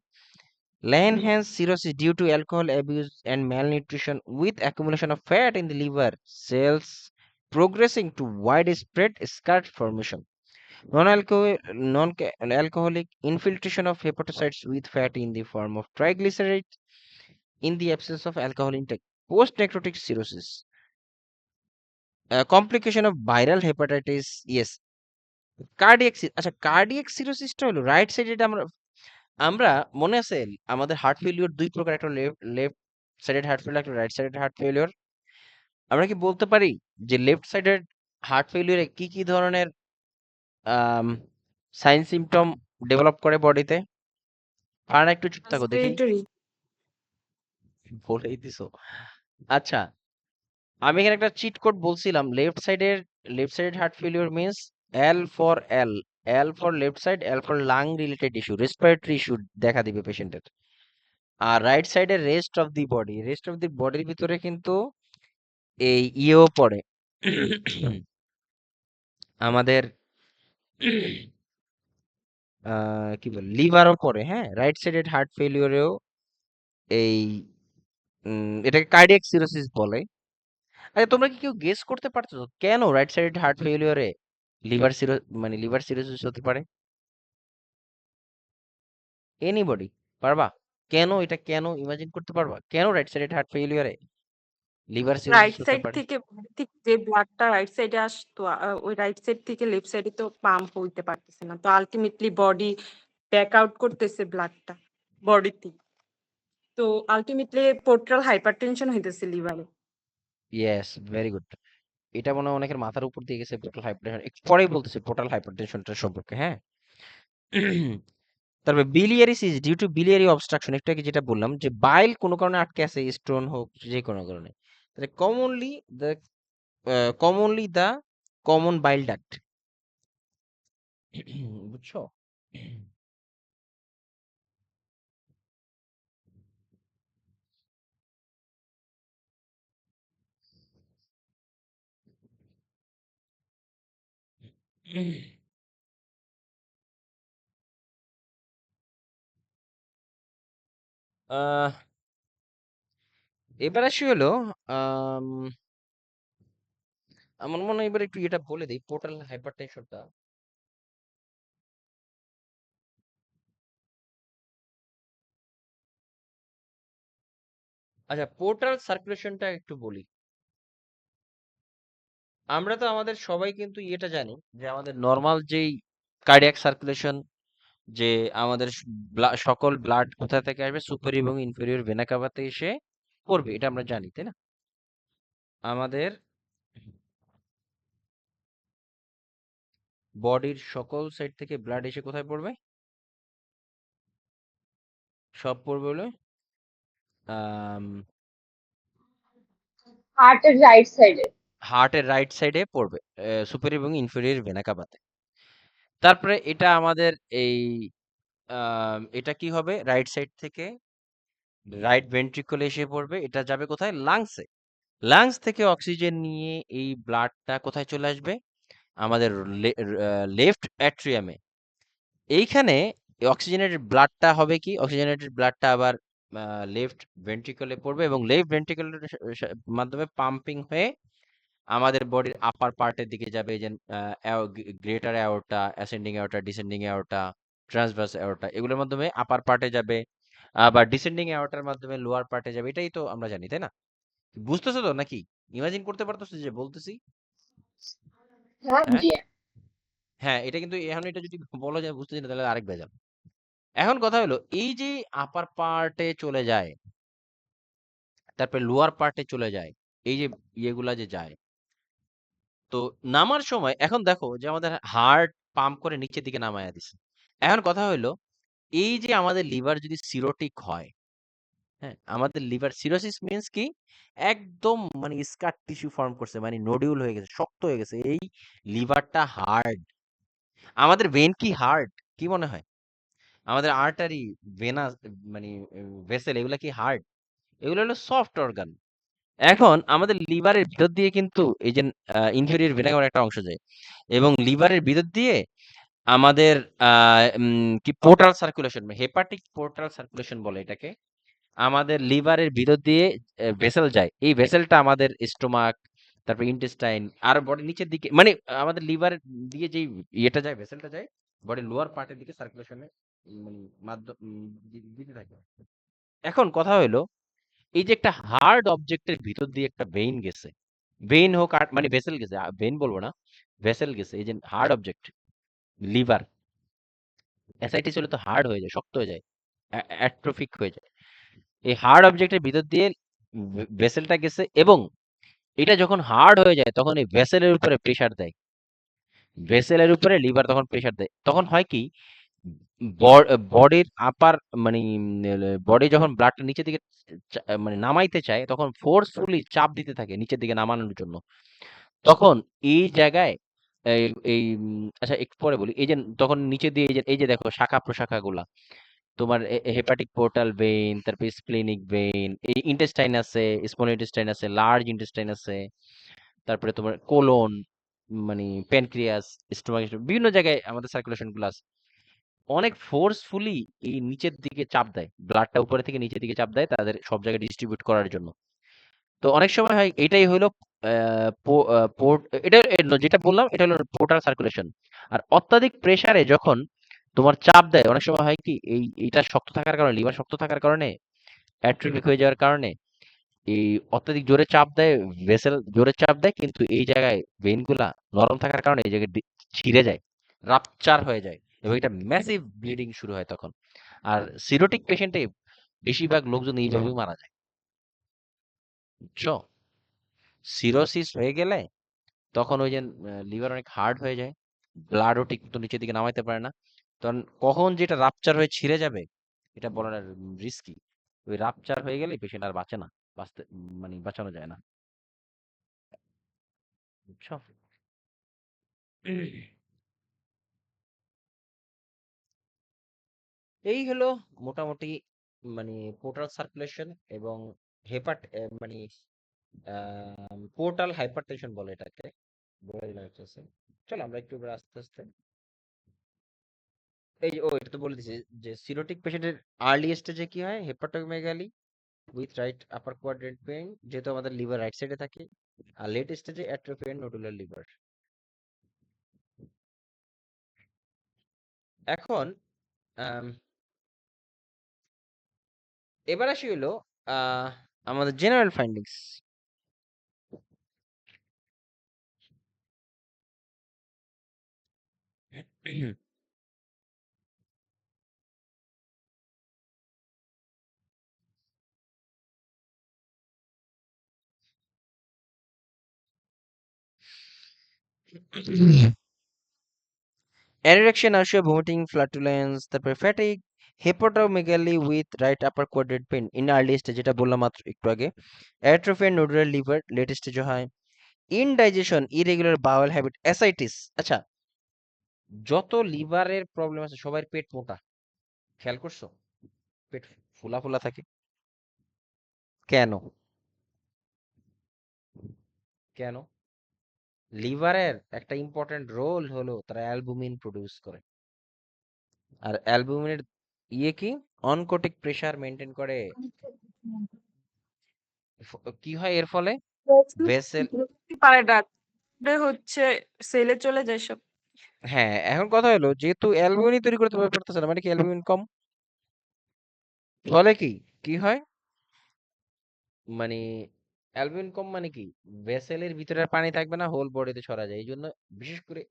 Langerhans cirrhosis due to alcohol abuse and malnutrition, with accumulation of fat in the liver cells progressing to widespread scar formation. Non-alcoholic infiltration of hepatocytes with fat in the form of triglycerides in the absence of alcohol intake. Post-necrotic cirrhosis. Complication of viral hepatitis. Yes. আচ্ছা, কার্ডিয়াক সিরোসিসটা হলো রাইট সাইডে। আমরা আমরা মনে আছে আমাদের হার্ট ফেলিওর দুই প্রকার, একটা লেফট সাইডেড হার্ট ফেলিওর, একটা রাইট সাইডেড হার্ট ফেলিওর। আমরা কি বলতে পারি যে লেফট সাইডেড হার্ট ফেলিওরে কি কি ধরনের সাইন সিমটম ডেভেলপ করে বডিতে? আর একটু চুপ থাকো দেখি, রেসপিরেটরি। বলেই দিছো। আচ্ছা, আমি এখানে একটা চিট কোড বলছিলাম। Left sided heart failure means L for left side, L for lung related issue, respiratory issue দেখা দিবে পেশেন্টের। আর রাইট সাইডের রেস্ট অফ দি বডির ভিতরে কিন্তু এই ইয়েও পড়ে, আমাদের কি বলে লিভারও পড়ে, হ্যাঁ, রাইট সাইডেড হার্ট ফেলিওরেও এই এটাকে কার্ডিয়াক সিরোসিস বলে। আরে তোমরা কি কেউ গেস করতে পারছো কেন রাইট সাইডেড হার্ট ফেলিওরে লিভার সিরোসিস হতে পারে? এনিবডি পারবা? কেন এটা, কেন ইমাজিন করতে পারবা কেন রাইট সাইডেড হার্ট ফেলিওরে লিভার সিরোসিস রাইট হতে সাইড পারে? থেকে ঠিক যে ব্লাডটা রাইট সাইডে আসতো ওই রাইট সাইড থেকে লেফট সাইডে তো পাম্প হইতে পারতেছে না, তো আলটিমেটলি বডি ব্যাক আউট করতেছে ব্লাডটা বডিতে, তো আলটিমেটলি পোর্টাল হাইপারটেনশন হইতেছে লিভারে। Yes, very good. এটা মনে হয় অনেকের মাথার উপর দিয়ে গেছে পোর্টাল হাইপারটেনশন, একটু পরেই বলতেছি পোর্টাল হাইপারটেনশনটা সম্পর্কে, হ্যাঁ। তারপরে বিলিয়ারিসিস ডিউ টু বিলিয়ারি অবস্ট্রাকশন, একটু আগে যেটা বললাম যে বাইল কোনো কারণে আটকে আছে, স্টোন হোক যে কোনো কারণে, তাহলে the commonly the common bile duct. বুঝছো? আহ, এবার আসি হলো আম, আমার মনে হয় এবার একটু এটা বলে দিই পোর্টাল হাইপারটেনশনটা। আচ্ছা, পোর্টাল সার্কুলেশনটা একটু বলি। আমরা তো আমাদের সবাই কিন্তু এটা জানি যে আমাদের নর্মাল যেই কার্ডিয়াক সার্কুলেশন, যে আমাদের সকল ব্লাড কোথা থেকে আসবে, সুপেরিয়র এবং ইনফেরিয়র ভেনা কাভাতে এসে পড়বে, এটা আমরা জানি, তাই না? আমাদের বডির সকল সাইড থেকে ব্লাড এসে কোথায় পড়বে? সব পড়বে হলো হার্টের রাইট সাইডে। হার্টের রাইট সাইডে পড়বে, সুপেরিয়র এবং ইনফেরিয়র ভেনা কাভাতে। তারপরে এটা আমাদের এই এটা কি হবে, রাইট সাইড থেকে রাইট ভেন্ট্রিকলে এসে পড়বে, এটা যাবে কোথায়, লাংসে। লাংস থেকে অক্সিজেন নিয়ে এই ব্লাডটা কোথায় চলে আসবে, আমাদের লেফট অ্যাট্রিয়ামে। এইখানে অক্সিজেনেটেড ব্লাডটা হবে কি, অক্সিজেনেটেড ব্লাডটা আবার লেফট ভেন্ট্রিকলে পড়বে এবং লেফট ভেন্ট্রিকলের মাধ্যমে পাম্পিং হয়ে আমাদের বডির আপার পার্টের দিকে যাবে, যে greater aorta, ascending aorta, descending aorta, transverse aorta, এগুলোর মাধ্যমে আপার পার্টে যাবে, আবার ডিসেন্ডিং অ্যাওর্টার মাধ্যমে লোয়ার পার্টে যাবে। এটাই তো আমরা জানি, তাই না? বুঝতেছো তো নাকি? ইমাজিন করতে পারতেছো যে বলতেছি? হ্যাঁ হ্যাঁ, জি। হ্যাঁ, এটা কিন্তু এখন এটা যদি বলা যায় বুঝতেছি না তাহলে আরেক ভেজাল। এখন কথা হলো এই যে আপার পার্টে চলে যায়, তারপরে লোয়ার পার্টে চলে যায়, এই যে ইয়েগুলা যে যায়, তো নামার সময় এখন দেখো যে আমাদের হার্ট পাম্প করে নিচের দিকে নামায়া দিছে। এখন কথা হলো এই যে আমাদের লিভার যদি সিরোটিক হয়, হ্যাঁ, আমাদের লিভার সিরোসিস মিন্স কি, একদম মানে স্কার টিস্যু ফর্ম করছে, মানে নোডিউল হয়ে গেছে, শক্ত হয়ে গেছে এই লিভারটা হার্ড। আমাদের ভেন কি হার্ড? কি মনে হয়? আমাদের আর্টারি, ভেনা, মানে ভেসেল, এগুলা কি হার্ড? এগুলো হলো সফট অর্গান। এখন আমাদের লিভারের ভিতর দিয়ে কিন্তু এই যে ইনফেরিয়র ভেনা কাভার একটা অংশ যায়, এবং লিভারের ভিতর দিয়ে আমাদের কি portal circulation, hepatic portal circulation বলে এটাকে। আমাদের লিভারের ভিতর দিয়ে ভেসেল যায়, এই ভেসেলটা আমাদের স্টোমাক, তারপর ইন্টেস্টাইন আর বডির নিচের দিকে, মানে আমাদের লিভার দিয়ে যেই ইয়েটা যায়, ভেসেলটা যায় বডির লোয়ার পার্টের দিকে সার্কুলেশনে, মানে মাধ্যম দিতে থাকে। এখন কথা হলো এই যে একটা হার্ড অবজেক্টের ভিতর দিয়ে একটা ভেইন গেছে, ভেইন হোক আর মানে ভেসেল গেছে, ভেইন বলবো না, ভেসেল গেছে, এই যে হার্ড অবজেক্ট লিভার, অ্যাসাইটিস হলে তো হার্ড হয়ে যায়, শক্ত হয়ে যায়, অ্যাট্রোফিক হয়ে যায়। এই হার্ড অবজেক্টের ভিতর দিয়ে ভেসেলটা গেছে, এবং এটা যখন হার্ড হয়ে যায় তখন এই ভেসেলের উপরে প্রেসার দেয়, ভেসেলের উপরে লিভার তখন প্রেসার দেয়, তখন হয় কি, বডির আপার মানে বডি যখন ব্লাডটা নিচের দিকে মানে নামাইতে চায় তখন ফোর্সফুলি চাপ দিতে থাকে নিচের দিকে নামানোর জন্য। তখন এই জায়গায় এই এই আচ্ছা একটু পরে বলি, এই যে তখন নিচে দিয়ে এই যে দেখো শাখা প্রশাখা গুলা, তোমার হেপাটিক পোর্টাল ভেইন, তারপর স্প্লেনিক ভেইন, এই ইন্টেস্টাইন আছে, স্মল ইন্টেস্টাইন আছে, লার্জ ইন্টেস্টাইন আছে, তারপরে তোমার কোলন, মানে প্যানক্রিয়াস, স্টোমাক, বিভিন্ন জায়গায় আমাদের সার্কুলেশন গুলো আছে। অনেক ফোর্সফুলি এই নিচের দিকে চাপ দেয়। ব্লাডটা উপরে থেকে নিচের দিকে চাপ দেয় তাদের সব জায়গায় ডিস্ট্রিবিউট করার জন্য। তো অনেক সময় হয় এটাই হলো পোর্ট এটা যেটা বললাম এটা হলো পোর্টাল সার্কুলেশন। আর অত্যাধিক প্রেসারে যখন তোমার চাপ দেয় অনেক সময় হয় কি এইটা শক্ত থাকার কারণে লিভার শক্ত থাকার কারণে অ্যাট্রোফিক হয়ে যাওয়ার কারণে এই অত্যাধিক জোরে চাপ দেয়, ভেসেল জোরে চাপ দেয় কিন্তু এই জায়গায় ভেইন গুলা নরম থাকার কারণে এই জায়গায় ছিঁড়ে যায়, রাপচার হয়ে যায় এবং এটা ম্যাসিভ ব্লিডিং শুরু হয় তখন। আর সিরোটিক পেশেন্টে বেশিরভাগ লোকজন এইভাবেই মারা যায়, বুঝছো? সিরোসিস হয়ে গেলে তখন ওই যে লিভার অনেক হার্ড হয়ে যায়, ব্লাডও ঠিক মতো নিচের দিকে নামাইতে পারে না। তখন কখন যেটা রাপচার হয়ে ছিঁড়ে যাবে এটা বলার রিস্কি। ওই রাপচার হয়ে গেলে পেশেন্ট আর বাঁচে না, বাঁচতে মানে বাঁচানো যায় না, বুঝছো? এই হলো মোটামুটি মানে পোর্টাল সার্কুলেশন এবং হেপাট মানে পোর্টাল হাইপারটেনশন বলে এটাকে, বলে দিলাম একটু আছে। চলো আমরা একটু এবার আস্তে আস্তে এই যে এটা তো বলে দিছি যে সিরোটিক পেশেন্টের আর্লি স্টেজে কি হয়, hepatomegaly with right upper quadrant pain, যেহেতু আমাদের লিভার রাইট সাইডে থাকে। আর লেট স্টেজে অ্যাট্রোফি এন্ড নোডুলার লিভার। এখন আম, এবার আসি হলো আহ, আমাদের general findings. Anorexia, nausea, vomiting, flatulence, তারপরে fatigue, hepatomegaly with right upper quadrant pain in early stage, যেটা বললাম মাত্র একটু আগে। Atrophy and nodular liver late স্টেজে হয়। Indigestion, irregular bowel habit, ascites. আচ্ছা, যত লিভারের প্রবলেম আছে সবার পেট মোটা, খেয়াল করছো? পেট ফুলা ফুলা থাকে কেন? কেন? লিভারের একটা ইম্পর্টেন্ট রোল হলো তারা অ্যালবুমিন প্রডিউস করে। আর অ্যালবুমিনের কি অনকোটিক প্রেসার মেনটেন করে। কি হয় এর ফলে? ভেসেল। পারে না হচ্ছে সেলে চলে যায় সব। হ্যাঁ, এখন কথা হলো যেহেতু অ্যালবুমিনই তৈরি করতে পারতেছে না মানে কি অ্যালবুমিন কম, ফলে কি কি হয় মানে অ্যালবুমিন কম মানে কি ভেসেলের ভিতরে আর পানি থাকবে না, হোল বডিতে ছড়া যায়। এই জন্য বিশেষ করে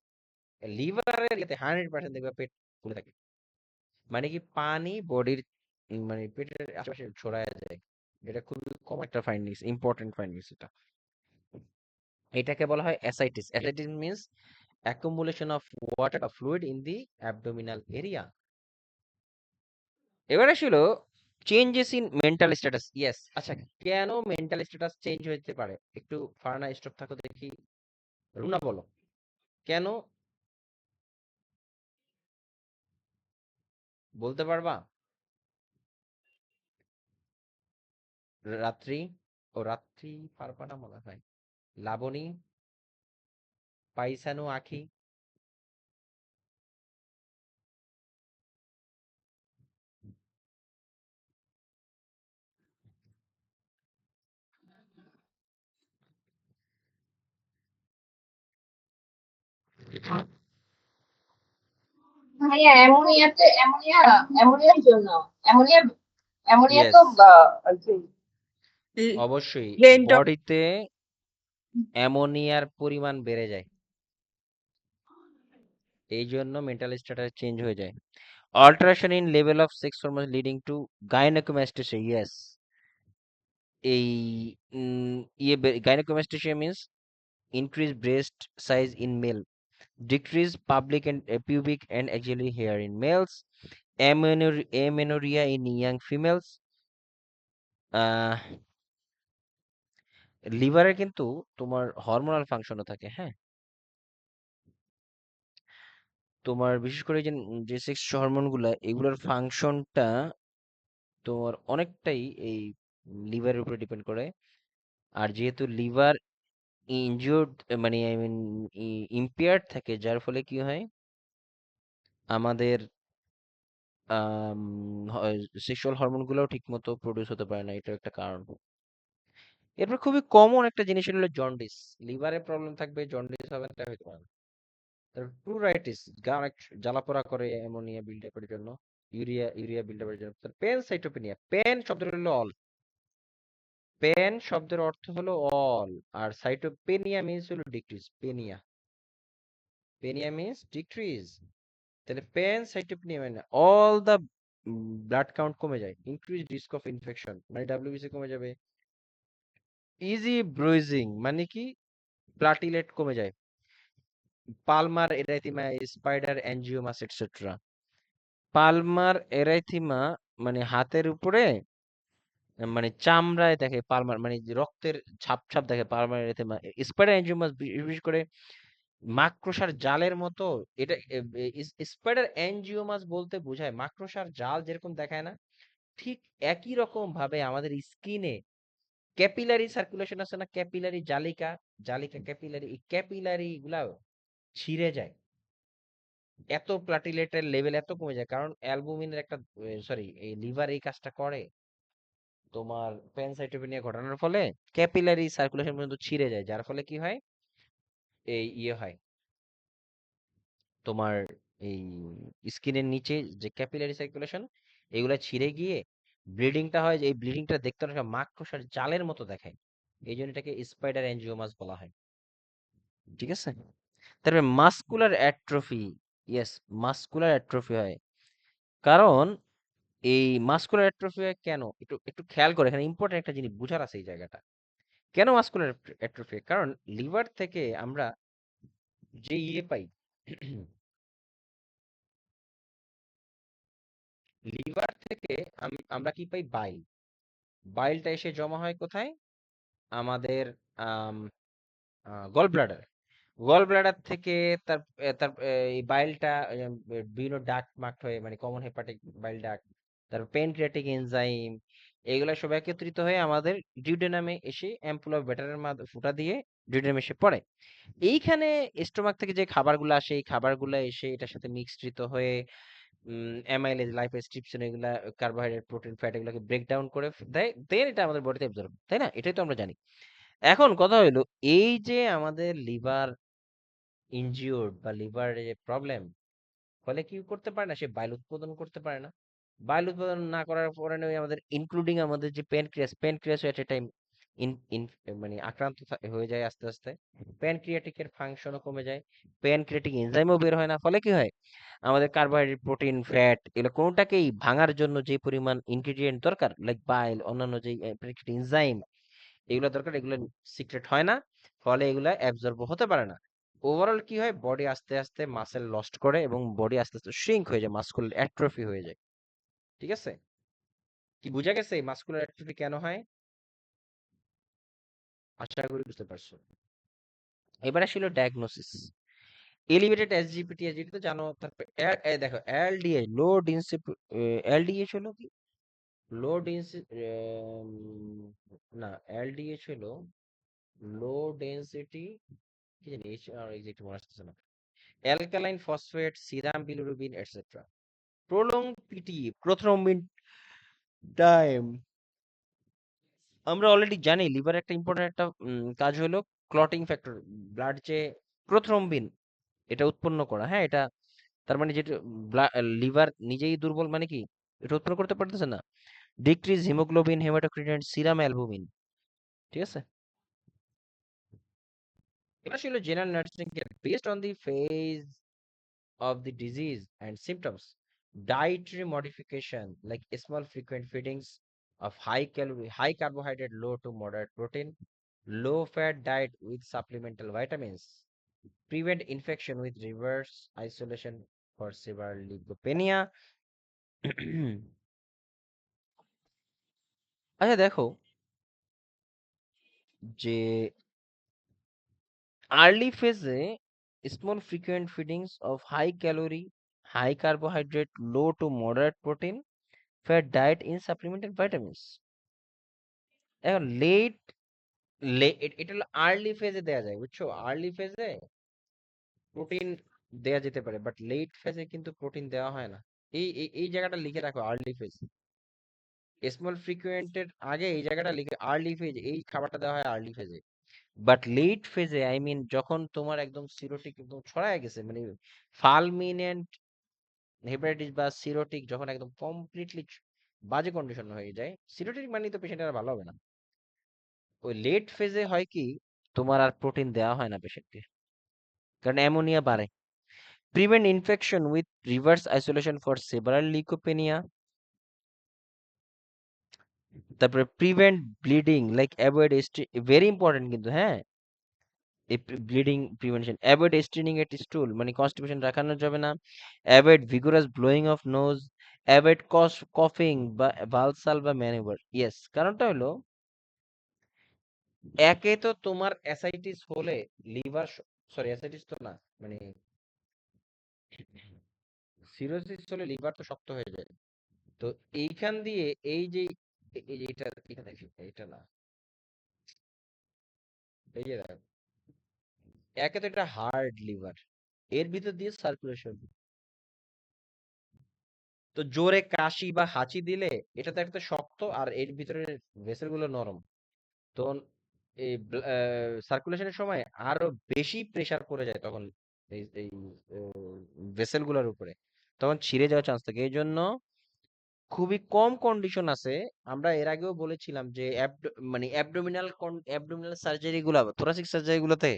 লিভারের ইয়েতে 100% দেখবে পেট ফুলে থাকে। মানে কি পানি বডির মানে পেটের আশেপাশে ছড়ায় যায়। এটা খুবই কম একটা ফাইন্ডিংস, ইম্পর্টেন্ট ফাইন্ডিংস এটা। এটাকে বলা হয় ascites. Ascites means accumulation of water or fluid in the abdominal area. এবার আসছিল changes in mental status. Yes, আচ্ছা কেন মেন্টাল স্ট্যাটাস চেঞ্জ হতে পারে? একটু ফারনা স্টপ থাকো দেখি, রুনা বলো কেন, বলতে পারবা? রাত্রি, ও রাত্রি পারবা না মনে হয়। লাবণী, পাইসানু, আখি। ভাইয়া অ্যামোনিয়ার জন্য অ্যামোনিয়া অ্যামোনিয়া তো ইয়েস, আর কি, অবশ্যই ব্রেনটা বডিতে অ্যামোনিয়ার পরিমাণ বেড়ে যায়, এই জন্য মেন্টাল স্ট্যাটাস চেঞ্জ হয়ে যায়। Alteration in level of sex hormone leading to gynaecomastia. Yes, এই gynaecomastia means increase breast size in male, decrease public and pubic and axillary hair in males, amenorrhea in young females. আহ লিভারে কিন্তু তোমার হরমোনাল ফাংশনও থাকে, হ্যাঁ। তোমার বিশেষ করে যে সেক্স হরমোন গুলা এগুলোর ফাংশনটা তোমার অনেকটাই এই লিভারের উপরে ডিপেন্ড করে। আর যেহেতু লিভার ইনজিওর্ড মানে আই মিন ইম্পেয়ার্ড থাকে, যার ফলে কি হয় আমাদের সেক্সুয়াল হরমোন গুলোও ঠিক মতো প্রডিউস হতে পারে না, এটা একটা কারণ। এরপর খুবই কমন একটা জিনিস হলো জন্ডিস। লিভারের প্রবলেম থাকবে, জন্ডিস হবে না, এটা হইতে পারে না। প্লুরাইটিস, গা অনেক জ্বালাপোড়া করে অ্যামোনিয়া বিল্ড আপের জন্য, ইউরিয়া বিল্ড আপের জন্য। পেন সাইটোপেনিয়া, পেন শব্দটা হলো অল, পেন শব্দের অর্থ হলো অল, আর সাইটোপেনিয়া মিন্স হলো decrease. Peña, Peña means decrease. তাহলে পেন সাইটোপেনিয়া মানে অল দা ব্লাড কাউন্ট কমে যায়, ইনক্রিজ রিস্ক অফ ইনফেকশন মানে ডাব্লিউবিসি কমে যাবে, ইজি ব্রুইজিং মানে কি প্লাটিলেট কমে যায়, পালমার এরাইথিমা, স্পাইডার অ্যাঞ্জিওমাস এটসেট্রা। পালমার এরাইথিমা মানে হাতের উপরে মানে চামড়ায় দেখে, পালমার মানে যে রক্তের ছাপ ছাপ দেখে, পালমার এরাইথিমা। স্পাইডার অ্যাঞ্জিওমাস বিশেষ করে মাকড়সার জালের মতো। এটা স্পাইডার অ্যাঞ্জিওমাস বলতে বোঝায় মাকড়সার জাল যেরকম দেখায় না, ঠিক একই রকম ভাবে আমাদের স্কিনে ক্যাপিলারি সার্কুলেশন আছে না, ক্যাপিলারি জালিকা, জালিকা ক্যাপিলারি, এই ক্যাপিলারি গুলাও ছিঁড়ে যায়, এত প্লাটিলেটের লেভেল এত কমে যায়, কারণ অ্যালবুমিনের একটা, সরি, এই লিভার এই কাজটা করে তোমার প্যানসাইটোপেনিয়া ঘটানোর ফলে ক্যাপিলারি সার্কুলেশন পর্যন্ত ছিঁড়ে যায়, যার ফলে কি হয়, এই ইয়ে হয় তোমার, এই স্কিনের নিচে যে ক্যাপিলারি সার্কুলেশন এগুলা ছিঁড়ে গিয়ে ব্লিডিংটা হয়, যে এই ব্লিডিংটা দেখতে অনেকটা মাকড়সার জালের মতো দেখায়, এই জন্য এটাকে স্পাইডার অ্যাঞ্জিওমাস বলা হয়। ঠিক আছে, তারপরে muscular atrophy, yes, muscular atrophy হয় কারণ এই মাসকুলার অ্যাট্রফি হয় কেন, একটু একটু খেয়াল করে, এখানে ইম্পর্টেন্ট একটা জিনিস বুঝার আছে এই জায়গাটা। কেন মাসকুলার অ্যাট্রফি? কারণ লিভার থেকে আমরা যে ইয়ে পাই, লিভার থেকে আমরা কি পাই, বাইল। বাইলটা এসে জমা হয় কোথায়, আমাদের গল ব্লাডার, গল ব্লাডার থেকে তার তার এই বাইলটা বিভিন্ন ডাক্ট মাক্ট হয়ে মানে কমন হেপাটিক বাইল ডাক্ট, তারপর প্যানক্রিয়াটিক এনজাইম, এগুলো সব একত্রিত হয়ে আমাদের ডিউডেনামে এসে অ্যাম্পুল অফ বেটারের মাধ্যমে ফুটা দিয়ে ডিউডেনামে এসে পড়ে। এইখানে স্টোমাক থেকে যে খাবারগুলো আসে, এই খাবারগুলো এসে এটার সাথে মিশ্রিত হয়ে অ্যামাইলেজ, লাইপেজ, ট্রিপসিন, এগুলা কার্বোহাইড্রেট, প্রোটিন, ফ্যাট এগুলোকে ব্রেক ডাউন করে দেয়, দেন এটা আমাদের বডিতে অ্যাবজর্ব, তাই না? এটাই তো আমরা জানি। এখন কথা হলো, এই যে আমাদের লিভার ইনজিওর্ড বা লিভারের যে প্রবলেম, ফলে কি করতে পারে না, সে বাইল উৎপাদন করতে পারে না। বাইল উৎপাদন না করার কারণে ওই আমাদের ইনক্লুডিং আমাদের যে pancreas at A time in in মানে আক্রান্ত হয়ে যায় আস্তে আস্তে, প্যানক্রিয়াটিকের ফাংশনও কমে যায়, প্যানক্রিয়াটিক এনজাইমও বের হয় না, ফলে কি হয়, আমাদের কার্বোহাইড্রেট, প্রোটিন, ফ্যাট এগুলো কোনোটাকেই ভাঙার জন্য যে পরিমাণ ইনগ্রেডিয়েন্ট দরকার, লাইক বাইল, অন্যান্য যে এনজাইম এগুলো দরকার, এগুলো সিক্রেট হয় না, ফলে এগুলো অ্যাবজর্ব হতে পারে না। ওভারঅল কি হয়, বডি আস্তে আস্তে মাসেল লস্ট করে এবং বডি আস্তে আস্তে শ্রিঙ্ক হয়ে যায়, মাসকুলার অ্যাট্রফি হয়ে যায়। ঠিক আছে, কি বুঝা গেছে মাসকুলার অ্যাট্রফি কেন হয়? আশা করি বুঝতে পারছো। এবার আসলে ডায়াগনোসিস। এলিভেটেড এসজিপিটি, যেটা তো জানো। তারপর দেখো এলডিএইচ, লো ডেন্সিটি, এলডিএইচ হলো কি, লো ডেন্সিটি, না, এলডিএইচ হলো লো ডেন্সিটি, কি জানি এইচ আর এক্সাক্ট মনে আসতেছে না, alkaline phosphate, serum bilirubin etcetera. Prolong PT, prothrombin time. আমরা অলরেডি জানি লিভার একটা ইম্পর্টেন্ট একটা কাজ হলো ক্লটিং ফ্যাক্টর, ব্লাড যে প্রথ্রম্বিন এটা উৎপন্ন করা, হ্যাঁ, এটা তার মানে যেটা লিভার নিজেই দুর্বল মানে কি, এটা উৎপন্ন করতে পারতেছে না, decrease haemoglobin, haematocrit, serum albumin. ঠিক আছে, এবার ছিল general nursing care based on the phase of the disease and symptoms. Dietary modification like small frequent feedings of high calorie, high carbohydrate, low to moderate protein, low fat diet with supplemental vitamins. Prevent infection with reverse isolation for severe leukopenia. আচ্ছা দেখো যে আর্লি ফেজে small frequent feedings of high calorie, high carbohydrate, low to moderate protein, fat diet in supplemental vitamins. এখন এটা হলো আর্লি ফেজে দেয়া যায়, বুঝছো? আর্লি ফেজে প্রোটিন দেয়া যেতে পারে, বাট লেট ফেজে কিন্তু প্রোটিন দেওয়া হয় না। এই জায়গাটা লিখে রাখো, আর্লি ফেজ। স্মল ফ্রিকুয়েন্টের আগে এই জায়গাটা লিখে, আর্লি ফেজ এই খাবারটা দেওয়া হয় আর্লি ফেজে। বাট লেট ফেজে, আই মিন যখন তোমার একদম সিরোটিক একদম ছড়ায় গেছে, মানে ফালমিনেন্ট হেপাটাইটিস বা সিরোটিক যখন একদম কমপ্লিটলি বাজে কন্ডিশন হয়ে যায়, সিরোটিক মানে তো পেশেন্টের আর ভালো হবে না। ওই লেট ফেজে হয় কি, তোমার আর প্রোটিন দেওয়া হয় না পেশেন্টকে, কারণ অ্যামোনিয়া বাড়ে। Prevent infection with reverse isolation for several leukopenia. তারপরে prevent bleeding like avoid, very important কিন্তু, হ্যাঁ, এই bleeding prevention. Avoid straining at stool, মানে কনস্টিপেশন রাখানো যাবে না। Avoid vigorous blowing of nose. Avoid কফিং বা ভালসাল বা ম্যানিভার। ইয়েস, কারণটা হলো, একে তো তোমার অ্যাসাইটিস হলে লিভার, সরি অ্যাসাইটিস তো না, মানে সিরোসিস হলে লিভার তো শক্ত হয়ে যায়। তো এইখান দিয়ে এই যে এটা এটা দেখি, এটা না, এই যে দেখো, একে তো এটা হার্ড লিভার, এর ভিতর দিয়ে সার্কুলেশন, তো জোরে কাশি বা হাঁচি দিলে এটা তো একটা শক্ত, আর এর ভিতরে ভেসেল গুলো নরম, তো এই সার্কুলেশনের সময় আরো বেশি প্রেসার পড়ে যায় তখন এই ভেসেল গুলোর উপরে, তখন ছিঁড়ে যাওয়ার চান্স থাকে। এই জন্য খুবই কম কন্ডিশন আছে, আমরা এর আগেও বলেছিলাম যে মানে অ্যাবডোমিনাল সার্জারি গুলা, থোরাসিক সার্জারি গুলোতে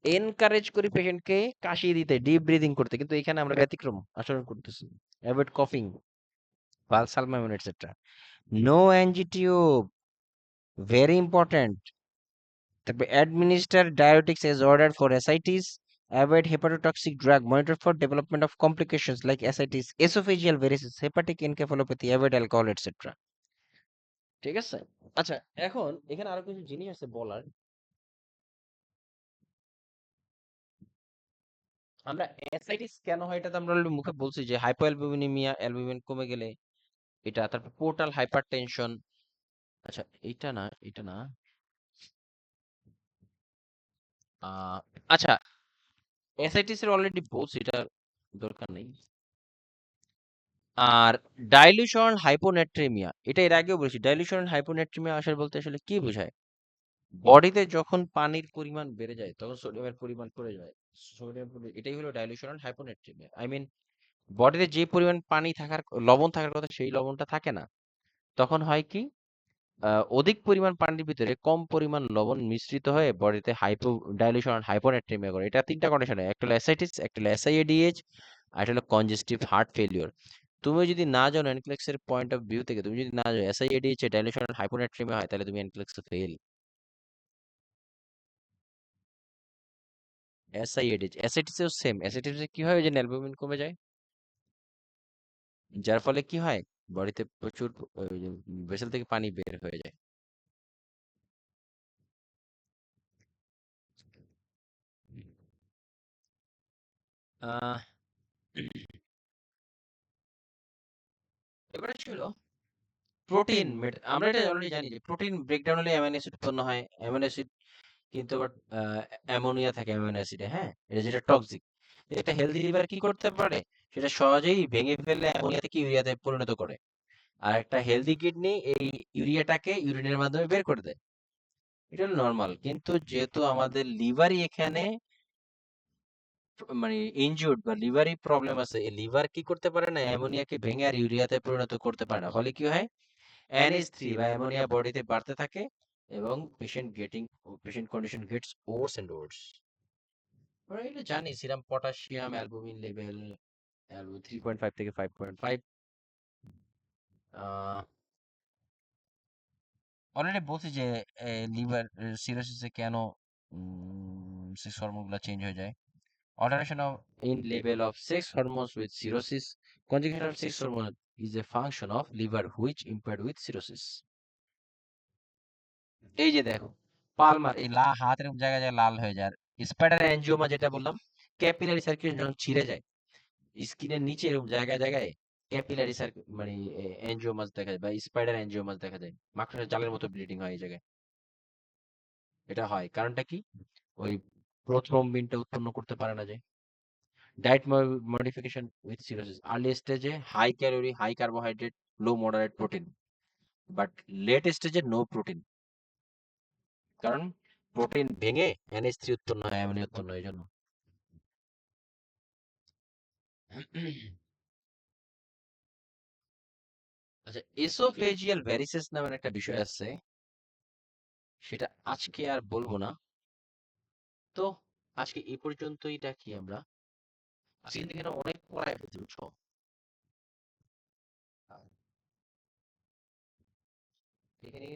এনকারেজ করি পেশেন্টকে কাশি দিতে, ডিপ ব্রিদিং করতে, কিন্তু এখানে আমরা ব্যতিক্রম আচরণ করতেছি। অ্যাভয়েড কফিং, valsalmamine, etc. No angitube, very important. তারপরে administer diuretics as ordered for ascites. Avoid hepatotoxic drug. Monitor for development of complications like ascites, esophageal varices, hepatic encephalopathy. Avoid alcohol, etc. ঠিক আছে? আচ্ছা, এখন এখানে আরো কিছু জিনিস আছে বলার। আমরা অ্যাসাইটিস কেন হয় এটা তো আমরা already মুখে বলছি, যে হাইপোঅ্যালবুমিনেমিয়া, অ্যালবুমিন কমে গেলে এটা, তারপর পোর্টাল হাইপারটেনশন। আচ্ছা, এটা না আচ্ছা, অ্যাসাইটিস এর অলরেডি বলছি, এটা দরকার নেই। আর ডাইলিউশন হাইপোনেট্রিমিয়া, এটা এর আগেও বলেছি। ডাইলিউশন হাইপোনেট্রিমিয়া আসলে বলতে আসলে কি বোঝায়, বডিতে যখন পানির পরিমাণ বেড়ে যায় তখন সোডিয়ামের পরিমাণ কমে যায়। এটাই হলো ডাইলিউশন হাইপোনেট্রিমিয়া, আই মিন বডিতে যে পরিমাণ পানি থাকার, লবণ থাকার কথা, সেই লবণটা থাকে না। তখন হয় কি, অধিক পরিমাণ পানির ভিতরে কম পরিমাণ লবণ মিশ্রিত হয়ে বডিতে ডাইলিউশন হাইপোনেট্রিমিয়া করে। এটা তিনটা কন্ডিশন হয়, একটা হলো অ্যাসাইটিস, একটা হলো এসআইএডিএইচ, আর একটা হলো কনজেস্টিভ হার্ট ফেলিওর। তুমি যদি না জানো এনক্লেক্স এর পয়েন্ট অফ ভিউ থেকে, তুমি যদি না জানো এসআইএডিএইচ এ ডাইলিউশন হাইপোনেট্রিমিয়া হয়, তাহলে তুমি এনক্লেক্স ফেল। এসআইএডিএইচ, অ্যাসাইটিস এও সেম। অ্যাসাইটিস এ কি হয়, ওই যে অ্যালবুমিন কমে যায়, যার ফলে কি হয়, বডিতে প্রচুর ভেসেল থেকে পানি বের হয়ে যায়। আহ এবারে ছিল প্রোটিন। আমরা এটা অলরেডি জানি যে প্রোটিন ব্রেকডাউন হলে অ্যামাইনো অ্যাসিড উৎপন্ন হয়। অ্যামাইনো অ্যাসিড কিন্তু আবার অ্যামোনিয়া থাকে অ্যামাইনো অ্যাসিডে, হ্যাঁ, এটা যেটা টক্সিক। একটা হেলদি লিভার কি করতে পারে, সেটা সহজেই ভেঙে ফেলে অ্যামোনিয়া থেকে ইউরিয়াতে পরিণত করে। আর একটা হেলদি কিডনি এই ইউরিয়াটাকে ইউরিনের মাধ্যমে বের করে দেয়। এটা হলো নর্মাল, কিন্তু যেহেতু আমাদের লিভারই এখানে মানে ইনজিউর্ড বা লিভারই প্রবলেম আছে, এই লিভার কি করতে পারে না, অ্যামোনিয়াকে ভেঙে আর ইউরিয়াতে পরিণত করতে পারে না। ফলে কি হয়, NH3 বা অ্যামোনিয়া বডিতে বাড়তে থাকে, এবং patient condition gets worse and worse. আমরা এটা জানি, সিরাম পটাশিয়াম অ্যালবুমিন লেভেল 3.5 থেকে 5.5। অলরেডি বলছি যে লিভার সিরোসিসে কেন সেক্স হরমোনগুলো চেঞ্জ হয়ে যায়। Alteration of in level of sex hormones with cirrhosis. Conjugation of sex hormone is a function of liver which impaired with cirrhosis. এই যে দেখো, পালমার এই হাতের জায়গায় জায়গায় লাল হয়ে যায়। স্পাইডার অ্যাঞ্জিওমা যেটা বললাম, ক্যাপিলারি সার্কুলেশন যখন ছিঁড়ে যায়, স্কিনের নিচে এরকম জায়গায় জায়গায় ক্যাপিলারি মানে অ্যাঞ্জিওমাস দেখা যায়, বা স্পাইডার অ্যাঞ্জিওমাস দেখা যায়, মাকড়সার জালের মতো ব্লিডিং হয় এই জায়গায়। এটা হয় কারণটা কি, ওই প্রথ্রম্বিনটা উৎপন্ন করতে পারে না, যে diet modification with cirrhosis early স্টেজে high calorie high carbohydrate low moderate protein, but late স্টেজে নো প্রোটিন, কারণ প্রোটিন ভেঙে NH3 উৎপন্ন হয়, অ্যামিনো উৎপন্ন হয় এই জন্য। আচ্ছা, এসোফেজিয়াল ভ্যারিসেস নামের একটা বিষয় আছে, সেটা আজকে আর বলবো না। তো আজকে এই পর্যন্তই রাখি আমরা। আজকে কিন্তু এখানে অনেক পড়ায় ফেলছি, বুঝছো? এখানে